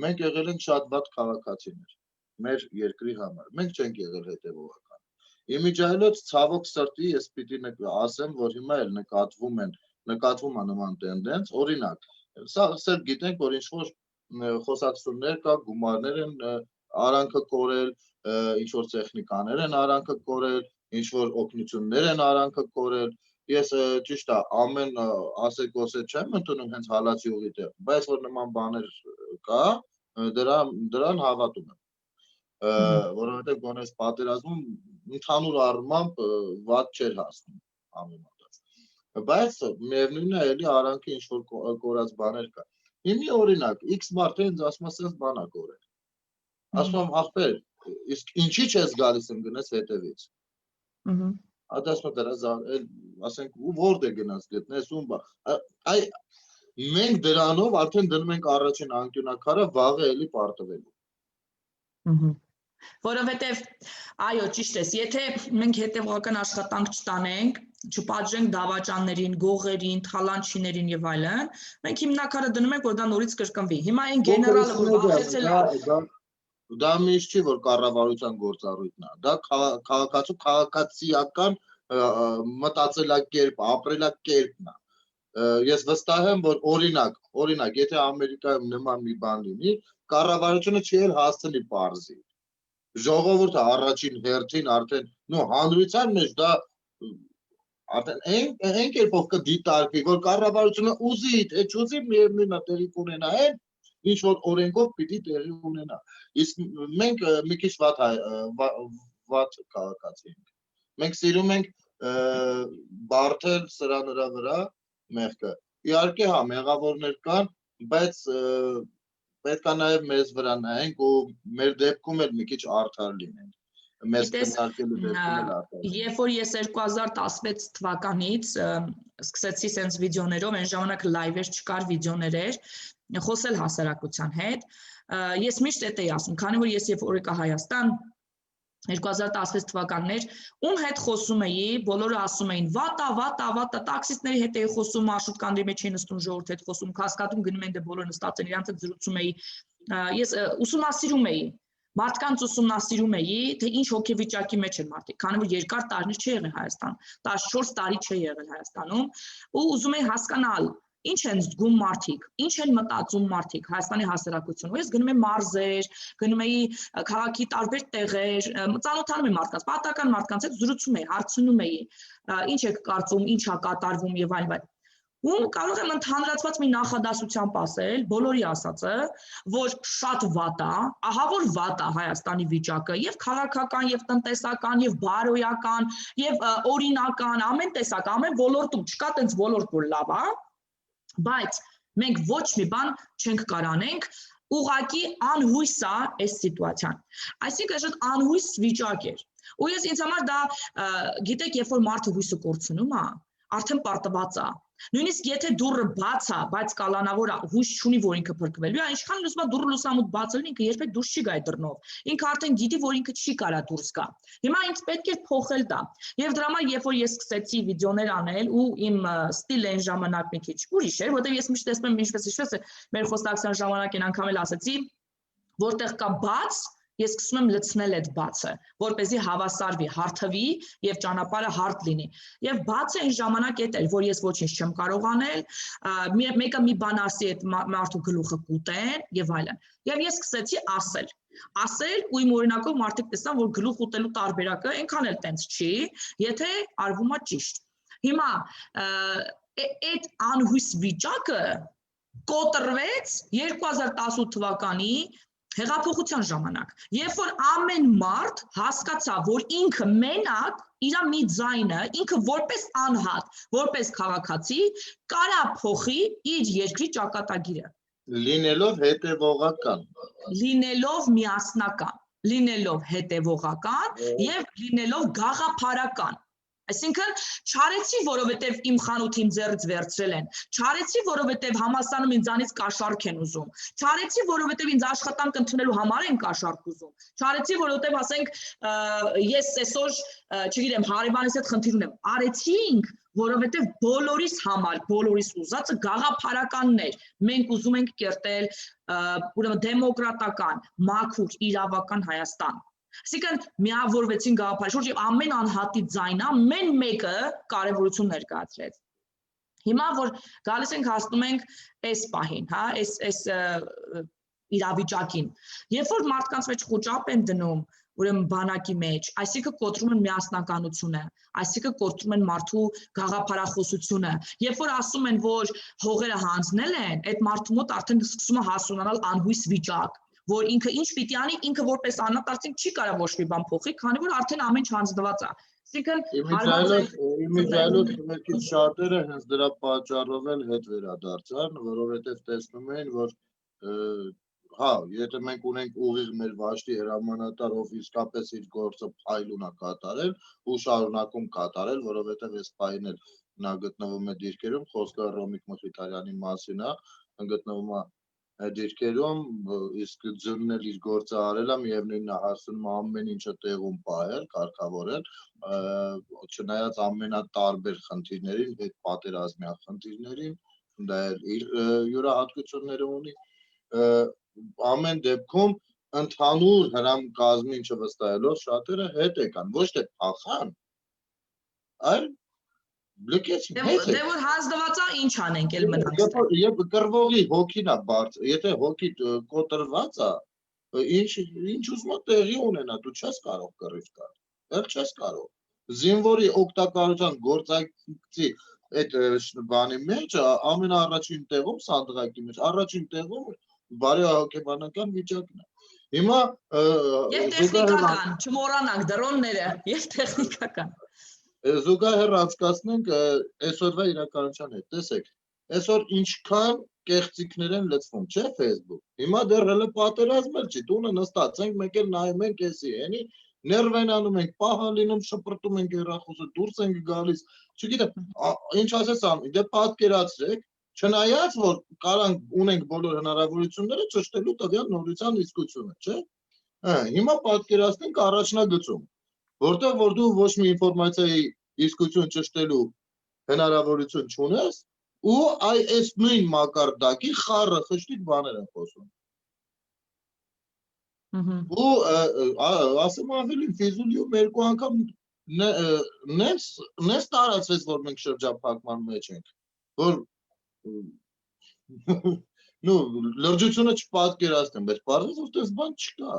Մենք եղել ենք շատ վատ քաղաքացիներ մեր երկրի համար։ Մենք չենք եղել հետևողական։ Իմիջիայլոց ցավոք սրտի ես պիտի ասեմ, որ հիմա էլ նկատվում է նման տենդենց, օրինակ, սա գիտենք, որ ինչ-որ խոսակցություններ կա, գումարներ են արանքը կորել, ինչ-որ տեխնիկաներ են արանքը կորել, ինչ-որ օգնություններ են արանքը կորել, ես ճիշտ է, ամեն ասեկոսե չեմ ընդունում հենց հալածի ուղի տեղ, բայց որ նման բաներ կա, դրան հավատում եմ, որովհետև գոնես պատերազմում ընդհանուր առմամբ վատ չէր հասնում համեմատած, բայց միևնույնն է էլի արանքը ինչ-որ կորած բաներ կա։ Հիմի օրինակ, X մարդը ինձ ասում է, սենց բան ա կորել։ Ասում եմ, ախպեր, իսկ ինչի չես գալիս եմ գնես հետևից։ Ասում դրա ասենք ու որտե գնաց գտնես ում բա։ Մենք դրանով արդեն դնում ենք առաջին անկյունակարը վաղը էլի պարտվելու։ Որովհետև, այո, ճիշտ ես, եթե մենք հետևողական աշխատանք չտանենք, չպատժենք դավաճաններին, գողերին, թալանչիներին եւ այլն, մենք հիմնակարը դնում ենք, որ դա նորից կրկնվի։ Հիմա այն գեներալը, որ վախեցել է, դա միշտ չի, որ կառավարության գործառույթն է, դա քաղաքացիական մտածելակերպ, ապրելակերպն է։ Ես վստահ եմ, որ օրինակ, եթե Ամերիկայում նման մի բան լինի, կառավարությունը չի էլ հասցնի պարզի։ Ժողովուրդը առաջին հերթին արդեն հանրության մեջ դա արդեն այն կերպով կդիտարկվի, որ կառավարությունը ուզի, թե չուզի միևնույնն է տեղի կունենա, ինչ որ օրենքով պիտի տեղի ունենա։ Իսկ մենք մի քիչ վատ քաղաքացի ենք։ Մենք սիրում ենք բարթել սրա նրա վրա մեղքը։ Իհարկե, հա, մեղավորներ կան, բայց պետք է նաև մեզ վրա նայենք ու մեր դեպքում էլ մի քիչ արդար լինենք։ Մեզ քննարկելու դեպքում էլ արդար։ Երբ որ ես 2016 թվականից սկսեցի սենց վիդեոներով, այն ժամանակ լայվեր չկար, վիդեոներ էր, խոսել հասարակության հետ, ես միշտ էի ասում, քանի որ ես երբ որ եկա Հայաստան 2016 թվականներ, ում հետ խոսում էի, բոլորը ասում էին, վատա, տաքսիստների հետ էի խոսում, մարշրուտկաների մեջ էի նստում, ժողովրդի հետ խոսում, կասկադում գնում են, դե բոլորը նստած են, իրանց հետ զրուցում էի, ես ուսումնասիրում էի, մարդկանց ուսումնասիրում էի, թե ինչ հոգեվիճակի մեջ են մարդիկ, քանի որ երկար տարիներ չի եղել Հայաստան, 14 տարի չի եղել Հայաստանում, ու ուզում էի հասկանալ ինչ են զգում մարդիկ, ինչ են մտածում մարդիկ Հայաստանի հասարակությունում։ Ես գնում եմ մարզեր, գնում էի քաղաքի տարբեր տեղեր, ծանոթանում եմ մարդկանց, պատահական մարդկանց հետ զրուցում էի, հարցնում էի, ինչ եք կարծում, ինչ է կատարվում եւ այլն։ Ու կարող եմ ընդհանրացված մի նախադասությամբ ասել, բոլորի ասածը, որ շատ վատ է, ահա որ վատ է Հայաստանի վիճակը, եւ քաղաքական, եւ տնտեսական, եւ բարոյական, եւ օրինական, ամեն տեսակ, ամեն ոլորտում, չկա տենց ոլորտ, որ լավ է, բայց մենք ոչ մի բան չենք կարող անենք, ուղղակի անհույս է այս սիտուացիան։ Այսինքն շատ անհույս վիճակ էր։ Ու ես ինձ համար դա, գիտեք, երբ որ մարդը հույսը կորցնում է, արդեն պարտված է։ Նույնիսկ եթե դուռը բաց է, բայց կալանավոր է, հույս չունի, որ ինքը փրկվելու է, ինչքան լուսամուտ դուռը լուսամուտ բաց լինի, ինքը երբեք դուրս չի գա այդ դռնով։ Ինքը արդեն գիտի, որ ինքը չի կարա դուրս գա։ Հիմա ինձ պետք է փոխել դա։ Եվ դրա համար, երբ որ ես սկսեցի վիդեոներ անել ու իմ ստիլը այն ժամանակ մի քիչ ուրիշ էր, որտեղ ես միշտ տեսնում եմ, ինչպես մեր խոսակցության ժամանակ այն անգամ էլ ասեցի, որտեղ կա բաց, ես սկսում եմ լցնել այդ բացը, որպեսզի հավասարվի, հարթվի եւ ճանապարհը հարթ լինի։ Եվ բացը այն ժամանակ է էլ, որ ես ոչինչ չեմ կարող անել, մեկը մի բան ասի, այդ մարդու գլուխը կուտեն եւ այլն։ Եվ ես սկսեցի ասել ու իմ օրինակով մարդիկ տեսան, որ գլուխ ուտելու տարբերակը այնքան էլ տենց չի, եթե արվում է ճիշտ։ Հիմա այդ անհույս վիճակը կոտրվեց 2018 թվականի հեղափոխության ժամանակ, երբ որ ամեն մարդ հասկացավ, որ ինքը մենակ իր մի ձայնը, ինքը որպես անհատ, որպես քաղաքացի, կարա փոխի իր երկրի ճակատագիրը։ Լինելով հետևողական, լինելով միասնական, լինելով հետևողական եւ լինելով գաղափարական։ Այսինքն չարեցի, որովհետև իմ խանութին ձեռից վերցրել են, չարեցի, որովհետև համալսարանում ինձանից կաշառք են ուզում, չարեցի, որովհետև ինձ աշխատանք ընդունելու համար են կաշառք ուզում, չարեցի, որովհետև ասենք ես այսօր, չգիտեմ, հարևանիս հետ խնդիր ունեմ, արեցինք, որովհետև բոլորիս համար, բոլորիս ուզածը գաղափարականներ, մենք ուզում ենք կերտել ուրեմն դեմոկրատական, մաքուր, իրավական Հայաստան։ Այսինքն միավորվեցին գաղափարի շուրջ եւ ամեն անհատի ձայնը ամեն մեկը կարեւորություն ներկայացրեց։ Հիմա որ գալիս ենք հասնում ենք այս պահին, հա, այս իրավիճակին։ Երբ որ մարդկանց մեջ խոճապ են դնում, ուրեմն բանակի մեջ, այսինքն կոտրում են միասնականությունը, այսինքն կոտրում են մարդու գաղափարախոսությունը։ Երբ որ ասում են, որ հողերը հանձնել են, այդ մարդու մոտ արդեն սկսում է հասունանալ անհույս վիճակ, որ ինքը ինչ պիտի անի, ինքը որպես անհատ արդեն չի կարող ոչ մի բան փոխի, քանի որ արդեն ամեն ինչ հանձնված է։ Այսինքն իմիջայլոց մեկից շատերը հենց դրա պատճառով էլ հետ վերադարձան, որովհետև տեսնում էին, որ հա, եթե մենք ունենք ուղիղ մեր վաշտի հրամանատար, ով իսկապես իր գործը փայլուն է կատարել ու շարունակում կատարել, որովհետև այս պահին էլ նա գտնվում է դիրքերում, խոսքը Ռոմիկ Մխիթարյանի մասին է, գտնվում է դիրքերում, իսկ ձյունն էլ իր գործը արել է, միևնույնն է հասնում ամեն ինչը տեղում պահել, կարգավորել, չնայած ամենատարբեր խնդիրներին, այդ պատերազմյան խնդիրներին, դա էլ իր յուրահատկությունները ունի, ամեն դեպքում ընդհանուր հրամկազմին չվստահելով շատերը հետ եկան, ոչ թե փախան, այլ լքեցին, հետ Դե որ հանձնված է, ինչ անենք, էլ մնանք։ Երբ կռվողի հոգին է բարձր, եթե հոգի կոտրված է, ինչ ուզում է տեղի ունենա, դու չես կարող կռիվ տալ, էլ չես կարող։ Զինվորի օգտակարության գործակցի այդ բանի մեջ ամենաառաջին տեղում սանդղակի մեջ, առաջին տեղում բարեհոգեբանական վիճակն է։ Հիմա Եվ տեխնիկական, չմոռանանք դրոնները, եւ տեխնիկական։ Զուգահեռ անցկացնենք այսօրվա իրականության հետ, տեսեք, այսօր ինչքան կեղծիքներ են լցվում, չէ՞ Facebook, հիմա դեռ հələ պատերազմ էլ չի, տունը նստած ենք, մեկ էլ նայում ենք էսի, էնի, ներվ են անում ենք, պահ լինում, շպրտում ենք հեռախոսը, դուրս ենք գալիս, չգիտեմ, ինչ ասես անում, դե պատկերացրեք, չնայած որ կարանք ունենք բոլոր հնարավորությունները ճշտելու տվյալ նորության իսկությունը, չէ՞։ Հիմա պատկերացնենք առաջնագծում, որտեղ որ դու ոչ մի ինֆորմացիայի իսկություն ճշտելու հնարավորություն չունես, ու այս նույն մակարդակի խառը խշտիկ բաներ են խոսում։ Ու ասեմ ավելի ֆիզուլիում երկու անգամ նես տարածվեց, որ մենք շրջափակման մեջ ենք, որ լրջությունը չպատկերացնեմ, բայց պարզվեց, որ տես բան չկա։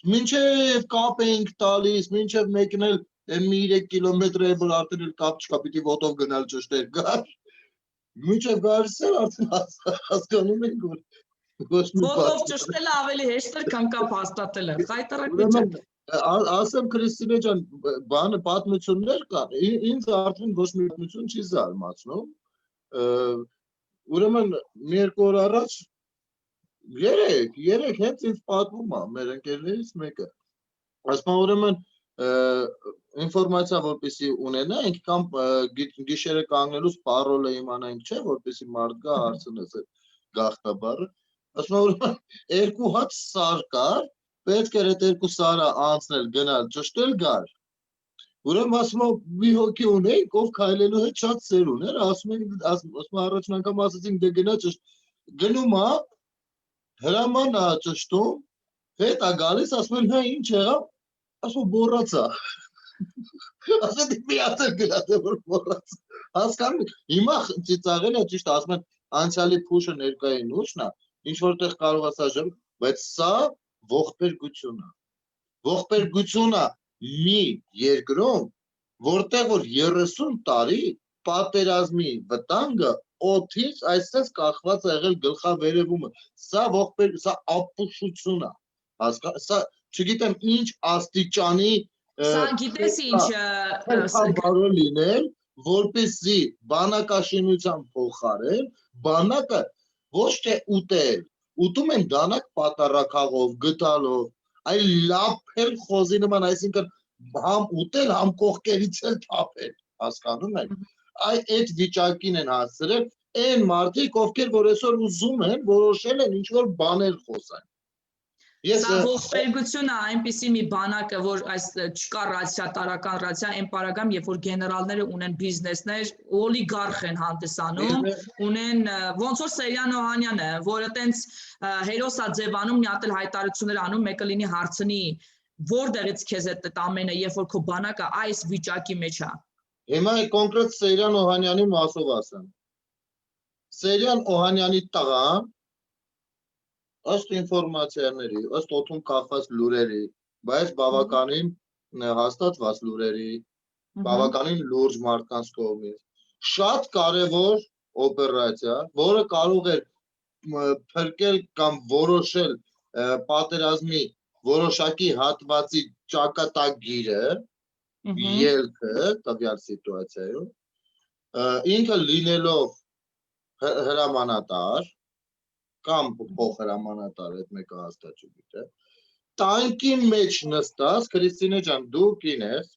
Մինչև կապ էինք տալիս, մինչև մեկնել մի 3 կիլոմետր է, որ արդեն էլ կապ չկա, պիտի ոտով գնալ ճշտել գար, մինչև գալիս էլ արդեն հասկանում ենք, որ ոչ մի բան ոտով ճշտելը ավելի հեշտ է, քան կապ հաստատելը, խայտարակ վիճակ։ Ասեմ Քրիստինե ջան, բանը պատմություններ կան, ինձ արդեն ոչ մի պատմություն չի զարմացնում, ուրեմն մի երկու օր առաջ երեք հենց ինձ պատմում է մեր ընկերներից մեկը, ասում ուրեմն ինֆորմացիա որպեսի ունենայինք կամ գիշերը կանգնելուց պարոլը իմանայինք, չէ, որպեսի մարդ գա հարցնես այդ գաղտնաբառը, ասում ուրեմն երկու հատ սար կար, պետք էր այդ երկու սարը անցնել, գնալ, ճշտել գար, ուրեմն ասում մի հոգի ունեինք, ով քայլելու հետ շատ սեր ուներ, ասում առաջին անգամ ասեցինք դե գնա ճշտ, գնում է հրաման է ճշտում, Հետո գալիս ասում են հա ինչ եղավ, ասում մոռացա։ Ասում եմ միացել գրած որ մոռացա։ Հասկանում հիմա ծիծաղելը ճիշտ ասում են անցյալի փուշը ներկային ուշն է, ինչ որտեղ կարող է սաժեմ, բայց սա ողբերգություն է։ Ողբերգությունը մի երկրում, որտեղ որ 30 տարի պատերազմի վտանգը օդից այսպես կախված է եղել գլխավերևումը։ Սա ողբերգ, սա ապուշություն է։ Սա չգիտեմ ինչ աստիճանի Սա գիտես ինչ բարո լինել, որպեսզի բանակաշինության փոխարեն բանակը ոչ թե ուտել, ուտում են դանակ պատարակաղով, գտալով, այլ լափել խոզի նման, այսինքն համ ուտել, համ կողքերից էլ թափել, հասկանում եք։ Այդ վիճակին են հասցրել այն մարդիկ, ովքեր որ այսօր ուզում են, որոշել են ինչ որ բաներ խոսեն։ Սա ողբերգությունը այնպիսի մի բանակը, որ այս չկա ռացիա, տարական ռացիա, այն պարագայում, երբ որ գեներալները ունեն բիզնեսներ, օլիգարխ են հանդիսանում, ունեն ոնց որ Սերյան Օհանյանը, որը տենց հերոսա ձևանում մի հատ էլ հայտարարություններ անում, մեկը լինի հարցնի, որտեղից քեզ այդ ամենը, երբ որ քո բանակը այս վիճակի մեջ է։ Հիմա կոնկրետ Սերյան Օհանյանի մասով ասեմ։ Սերյան Օհանյանի տղան ըստ ինֆորմացիաների, ըստ օդում կախված լուրերի, բայց բավականին հաստատված լուրերի, բավականին լուրջ մարդկանց կողմից, շատ կարևոր օպերացիա, որը կարող էր փրկել կամ որոշել պատերազմի որոշակի հատվածի ճակատագիրը, ելքը տվյալ սիտուացիայում, ինքը լինելով հրամանատար կամ փոխհրամանատար, այդ մեկը հաստատ չգիտե, տանկի մեջ նստած, Քրիստինե ջան, դու կին ես,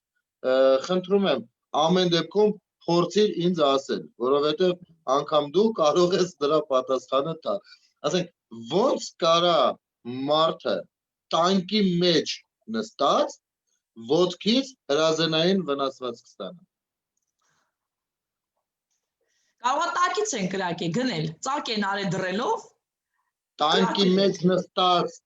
խնդրում եմ, ամեն դեպքում փորձիր ինձ ասել, որովհետև անգամ դու կարող ես դրա պատասխանը տալ։ Ասենք, ոնց կարա մարդը տանկի մեջ նստած ոտքից հրազենային վնասվածք ստանա։ Կարող է տակից են կրակի գնել, ծակ են արել դրելով, տանկի մեջ նստած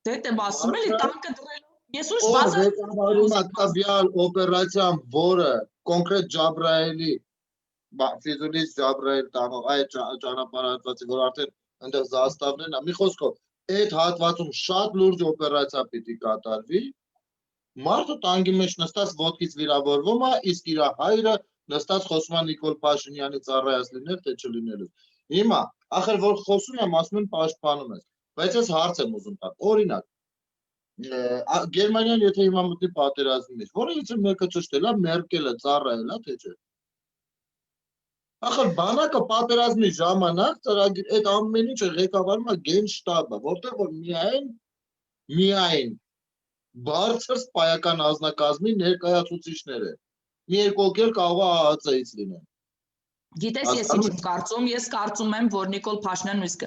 դե դեմ ասում էլի տանկը դրելով ես ուշ բազարում տվյալ օպերացիան, որը կոնկրետ Ջաբրայելի Ֆիզուլից Ջաբրայել տանող այդ ճանապարհատվածի, որ արդեն այնտեղ զաստավներն է, մի խոսքով, այդ հատվածում շատ լուրջ օպերացիա պիտի կատարվի, մարդը տանկի մեջ նստած ոտքից վիրավորվում է, իսկ իր հայրը նստած խոսում է Նիկոլ Փաշինյանի ծառայած լինել, թե չլինելու։ Հիմա, ախր որ խոսում եմ, ասում եմ պաշտպանում ես, բայց ես հարց եմ ուզում տալ, օրինակ, Գերմանիան եթե հիմա մտնի պատերազմի մեջ, որովհետև մեկը ճշտել է, Մերկելը ծառայել է, թե չէ։ Ախր բանակը պատերազմի ժամանակ ծրագիր, այդ ամեն ինչը ղեկավարում է Գենշտաբը, որտեղ որ միայն բարձր սպայական անձնակազմի ներկայացուցիչներ են։ Մի երկու օգել կարող է ԱԱՑ-ից լինեն։ Գիտես ես ինչ եմ կարծում, ես կարծում եմ, որ Նիկոլ Փաշինյանն իսկ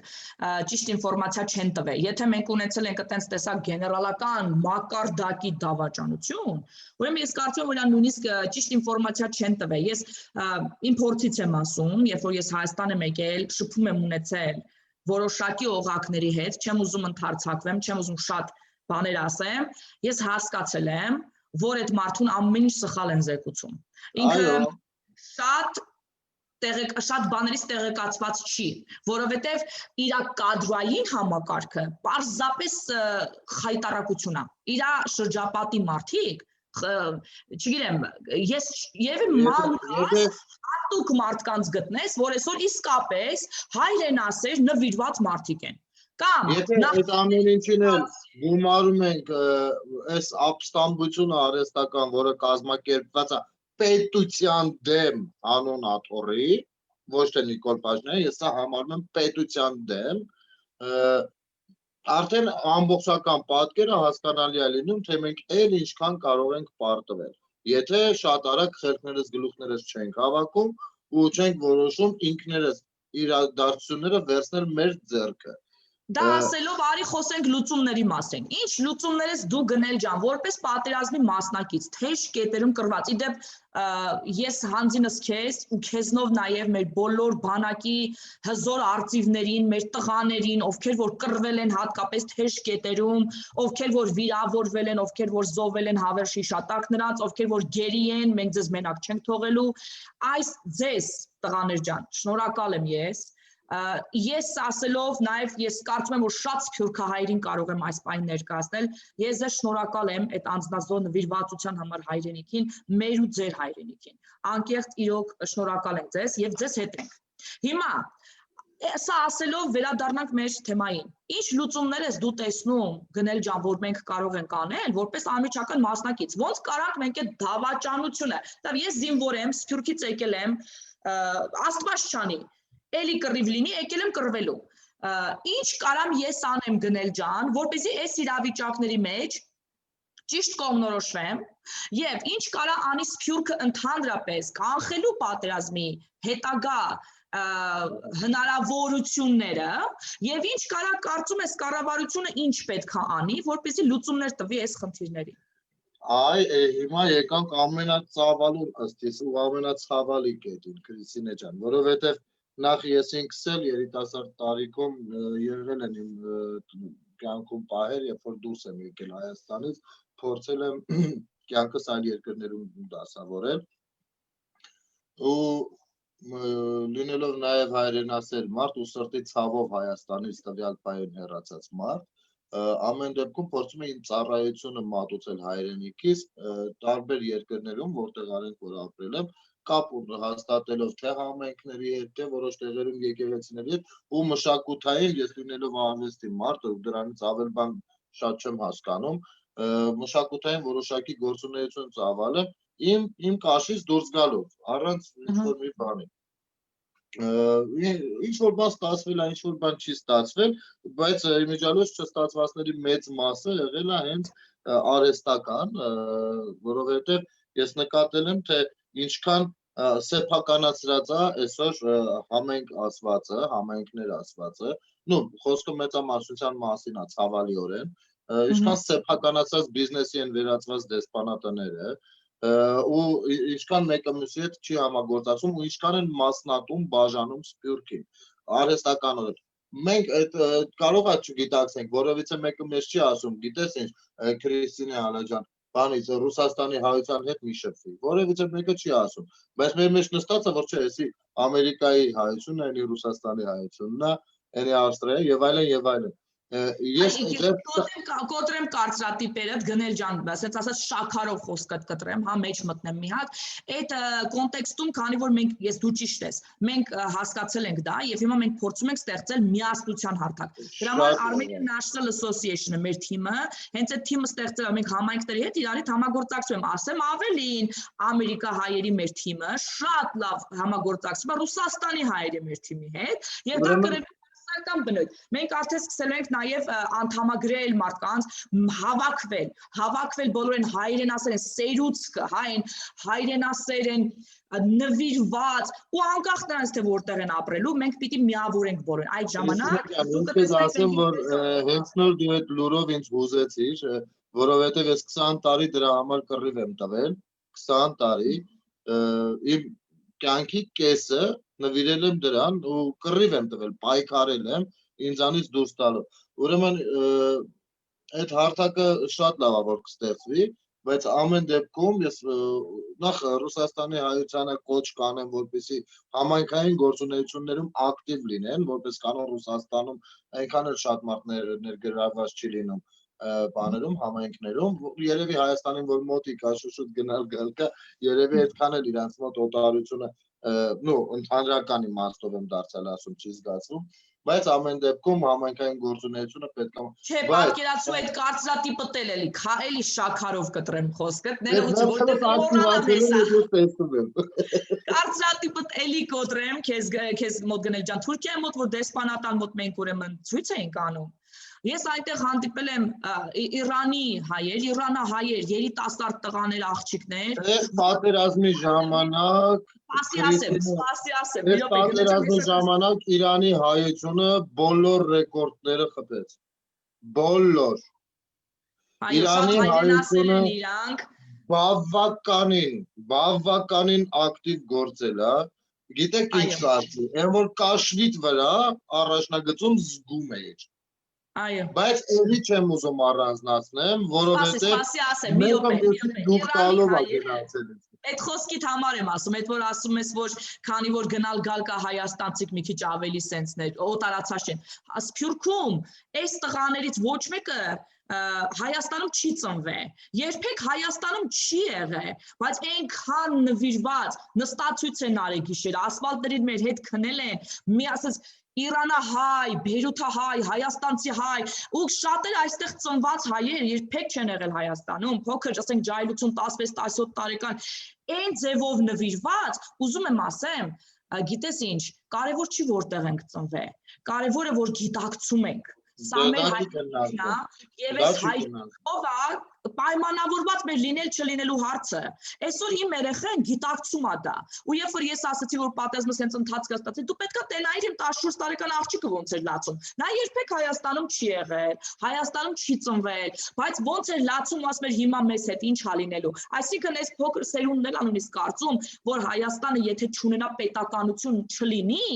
ճիշտ ինֆորմացիա չեն տվել։ Եթե մենք ունեցել ենք այդպես տեսակ գեներալական մակարդակի դավաճանություն, ուրեմն ես կարծում եմ, որ նույնիսկ ճիշտ ինֆորմացիա չեն տվել։ Ես իմ փորձից եմ ասում, երբ որ ես Հայաստան եմ եկել, շփում եմ ունեցել որոշակի օղակների հետ, չեմ ուզում ընդհարցակվեմ, չեմ ուզում շատ բաներ ասեմ, ես հասկացել եմ, որ այդ մարդուն ամեն ինչ սխալ են զեկուցում։ Ինքը շատ բաներից տեղեկացված չի, որովհետև իր կադրային համակարգը պարզապես խայտարակություն է։ Իր շրջապատի մարդիկ, չգիտեմ, ես եւ հատուկ մարդկանց գտնես, որ այսօր իսկապես հայրենասեր նվիրված մարդիկ են։ Կամ եթե այդ ամեն ինչին էլ գումարում ենք այս ապստամբությունը արհեստական, որը կազմակերպված է պետության դեմ անուն աթոռի, ոչ թե Նիկոլ Փաշինյանի, ես սա համարում եմ պետության դեմ, արդեն ամբողջական պատկերը հասկանալի է լինում, թե մենք էլ ինչքան կարող ենք պարտվել։ Եթե շատ արագ խելքներս գլուխներս չենք հավաքում ու չենք որոշում ինքներս իրադարձությունները վերցնել մեր ձեռքը։ Դա ասելով արի խոսենք լուծումների մասին։ Ինչ լուծումներ ես դու գնել ջան, որպես պատերազմի մասնակից, թեժ կետերում կրված։ Իդեպ ես հանձինս քեզ ու քեզնով նաև մեր բոլոր բանակի հզոր արծիվներին, մեր տղաներին, ովքեր որ կռվել են հատկապես թեժ կետերում, ովքեր որ վիրավորվել են, ովքեր որ զոհվել են հավերժի շատակ նրանց, ովքեր որ գերի են, մենք ձեզ մենակ չենք թողելու։ Այս ձեզ տղաներ ջան, շնորհակալ եմ ես։ Ես ասելով նաև ես կարծում եմ որ շատ սփյուռքահայերին կարող եմ այս բանը ներկայացնել ես ձեզ շնորհակալ եմ այդ անձնազոհ նվիրվածության համար հայրենիքին մեր ու ձեր հայրենիքին անկեղծ իրոք շնորհակալ եմ ձեզ եւ ձեզ հետ ենք հիմա սա ասելով վերադառնանք մեր թեմային ինչ լուծումներ ես դու տեսնում գնել ջան որ մենք կարող ենք անել որպես անմիջական մասնակից ոնց կարանք մենք այդ դավաճանությունը ես զինվոր եմ սփյուռքից եկել եմ աստված չանի Էլի կռիվ լինի, եկել եմ կռվելու։ Ինչ կարամ ես անեմ գնել ջան, որպեսզի այս իրավիճակների մեջ ճիշտ կողմնորոշվեմ եւ ինչ կարա անի սփյուռքը ընդհանրապես կանխելու պատերազմի հետագա հնարավորությունները եւ ինչ կարա կարծում ես կառավարությունը ինչ պետք է անի, որպեսզի լուծումներ տվի այս խնդիրներին։ Այ հիմա եկանք ամենածավալուն ըստ ես ու ամենացավալի կետին Քրիստինե ջան, որովհետեւ Նախ ես ինքս էլ երիտասարդ տարիքում եղել եմ իմ կյանքում պահեր, երբ որ դուրս եմ եկել Հայաստանից, փորձել եմ կյանքս այլ երկրներում դասավորել ու լինելով նաև հայրենասեր մարդ ու սրտի ցավով Հայաստանից տվյալ պահին հեռացած մարդ, ամեն դեպքում փորձում եմ իմ ծառայությունը մատուցել հայրենիքիս տարբեր երկրներում, որտեղ արենք որ ապրել եմ կապ հաստատելով թե համայնքների հետ, թե որոշ տեղերում եկեղեցիների հետ ու մշակութային ես լինելով արվեստի մարդ ու դրանից ավել բան շատ չեմ հասկանում, մշակութային որոշակի գործունեություն ծավալեմ իմ կաշից դուրս գալով, առանց ինչ-որ մի բանի։ Ինչ-որ բան ստացվել է, ինչ-որ բան չի ստացվել, բայց իմիջիալոց չստացվածների մեծ մասը եղել է հենց արհեստական, որովհետև ես նկատել եմ, թե ինչքան սեփականացրած է այսօր համայնք ասվածը, համայնքներ ասվածը, խոսքը մեծամասնության մասին է ցավալիորեն, ինչքան սեփականացած բիզնեսի են վերածված դեսպանատները ու ինչքան մեկը մյուսի հետ չի համագործակցում ու ինչքան են մասնատում, բաժանում սփյուռքին, արհեստականորեն Մենք այդ կարող է չգիտակցենք, որովհետեւ մեկը մեզ չի ասում, գիտես ինչ, Քրիստինե Ալաջան, բանից Ռուսաստանի հայության հետ մի շփվի, որովհետեւ մեկը չի ասում, բայց մեր մեջ նստած է, որ չէ, էսի Ամերիկայի հայությունն է, էլի Ռուսաստանի հայությունն է, էլի Ավստրիա եւ այլն Ես կոտրեմ կարծրատիպերդ գնել ջան, ասած ասած շաքարով խոսքդ կտրեմ, հա մեջ մտնեմ մի հատ, այդ կոնտեքստում, քանի որ մենք ես դու ճիշտ ես, մենք հասկացել ենք դա եւ հիմա մենք փորձում ենք ստեղծել միասնության հարթակ։ Դրա համար Armenian National Association-ը մեր թիմը, հենց այդ թիմը ստեղծել է մենք համայնքների հետ իրար հետ համագործակցում եմ, ասեմ ավելին, Ամերիկա հայերի մեր թիմը շատ լավ համագործակցում է Ռուսաստանի հայերի մեր թիմի հետ եւ դա կրել բնույթ։ Մենք արդեն սկսել ենք նաև անդամագրել մարդկանց, հավաքվել բոլոր են հայրենասեր են, սերուցքը, հա են հայրենասեր են, նվիրված ու անկախ նրանից թե որտեղ են ապրելու, մենք պիտի միավորենք բոլորին։ Այդ ժամանակ դու կտեսնեք որ հենց նոր դու այդ լուրով ինձ հուզեցիր, որովհետև ես 20 տարի դրա համար կռիվ եմ տվել, 20 տարի իմ կյանքի կեսը նվիրել եմ դրան ու կռիվ եմ տվել, պայքարել եմ ինձանից դուրս տալով։ Ուրեմն այդ հարթակը շատ լավ է որ կստեղծվի, բայց ամեն դեպքում ես նախ Ռուսաստանի հայությանը կոչ կանեմ, որպեսզի համայնքային գործունեություններում ակտիվ լինեն, որպես կանոն Ռուսաստանում այնքան էլ շատ մարդ ներգրավված չի լինում բաներում, համայնքներում, երևի Հայաստանին որ մոտիկ է շուտ գնալ գալ կա, երևի այդքան էլ իրանց մոտ օտարությունը ընդհանրական իմաստով եմ դարձել ասում, չի զգացվում, բայց ամեն դեպքում համայնքային գործունեությունը պետք է Չէ, պատկերացրու այդ կարծրատիպը տել էլի, էլի շաքարով կտրեմ խոսքդ, ներողություն, որտեղ կարծրատիպը էլի կոտրեմ, քեզ մոտ գնել ջան, Թուրքիայի մոտ որ դեսպանատան մոտ մենք ուրեմն ցույց էինք անում Ես այնտեղ հանդիպել եմ Իրանի հայեր, իրանահայեր, երիտասարդ տղաներ, աղջիկներ։ Այս պատերազմի ժամանակ Այս պատերազմի ժամանակ Իրանի հայությունը բոլոր ռեկորդները խփեց։ Բոլոր Իրանի հայությունը բավականին ակտիվ գործել է, գիտեք ինչ կարծի, այն որ կաշվիտ վրա առաջնագծում զգում էիր։ Այո։ Բայց էլի չեմ ուզում առանձնացնեմ, որովհետև դուք տալով եք գնացել։ Այդ խոսքիդ համար եմ ասում, այդ որ ասում ես, որ քանի որ գնալ գալ կա հայաստանցիք մի քիչ ավելի սենսներ, օտարացած չեն։ Սփյուռքում այս տղաներից ոչ մեկը Հայաստանում չի ծնվել, երբեք Հայաստանում չի եղել, բայց այնքան նվիրված նստացույց են արել գիշեր, ասֆալտերին մեր հետ քնել են, մի ասես իրանահայ, բերութահայ, հայաստանցի հայ, ու շատերը այստեղ ծնված հայեր երբեք չեն եղել Հայաստանում, փոքր, ասենք ջահելություն 16-17 տարեկան, այն ձևով նվիրված, ուզում եմ ասեմ, գիտես ինչ, կարևոր չի որտեղ ենք ծնվել, կարևորը որ գիտակցում ենք, սա մեր հայրենիքն է, եւ այս հայրենիքով պայմանավորված մեր լինել չլինելու հարցը։ Այսօր իմ երեխան գիտակցում է դա։ Ու երբ որ ես ասացի, որ պատերազմը սենց ընթացք ստացի, դու պետքա տենայիր իմ 14 տարեկան աղջիկը ոնց էր լացում։ Նա երբեք Հայաստանում չի եղել, Հայաստանում չի ծնվել, բայց ոնց էր լացում, ասում էր հիմա մեզ հետ ինչ ա լինելու։ Այսինքն այս փոքր սերունդն էլ նույնիսկ կարծում, որ Հայաստանը եթե չունենա պետականություն չլինի,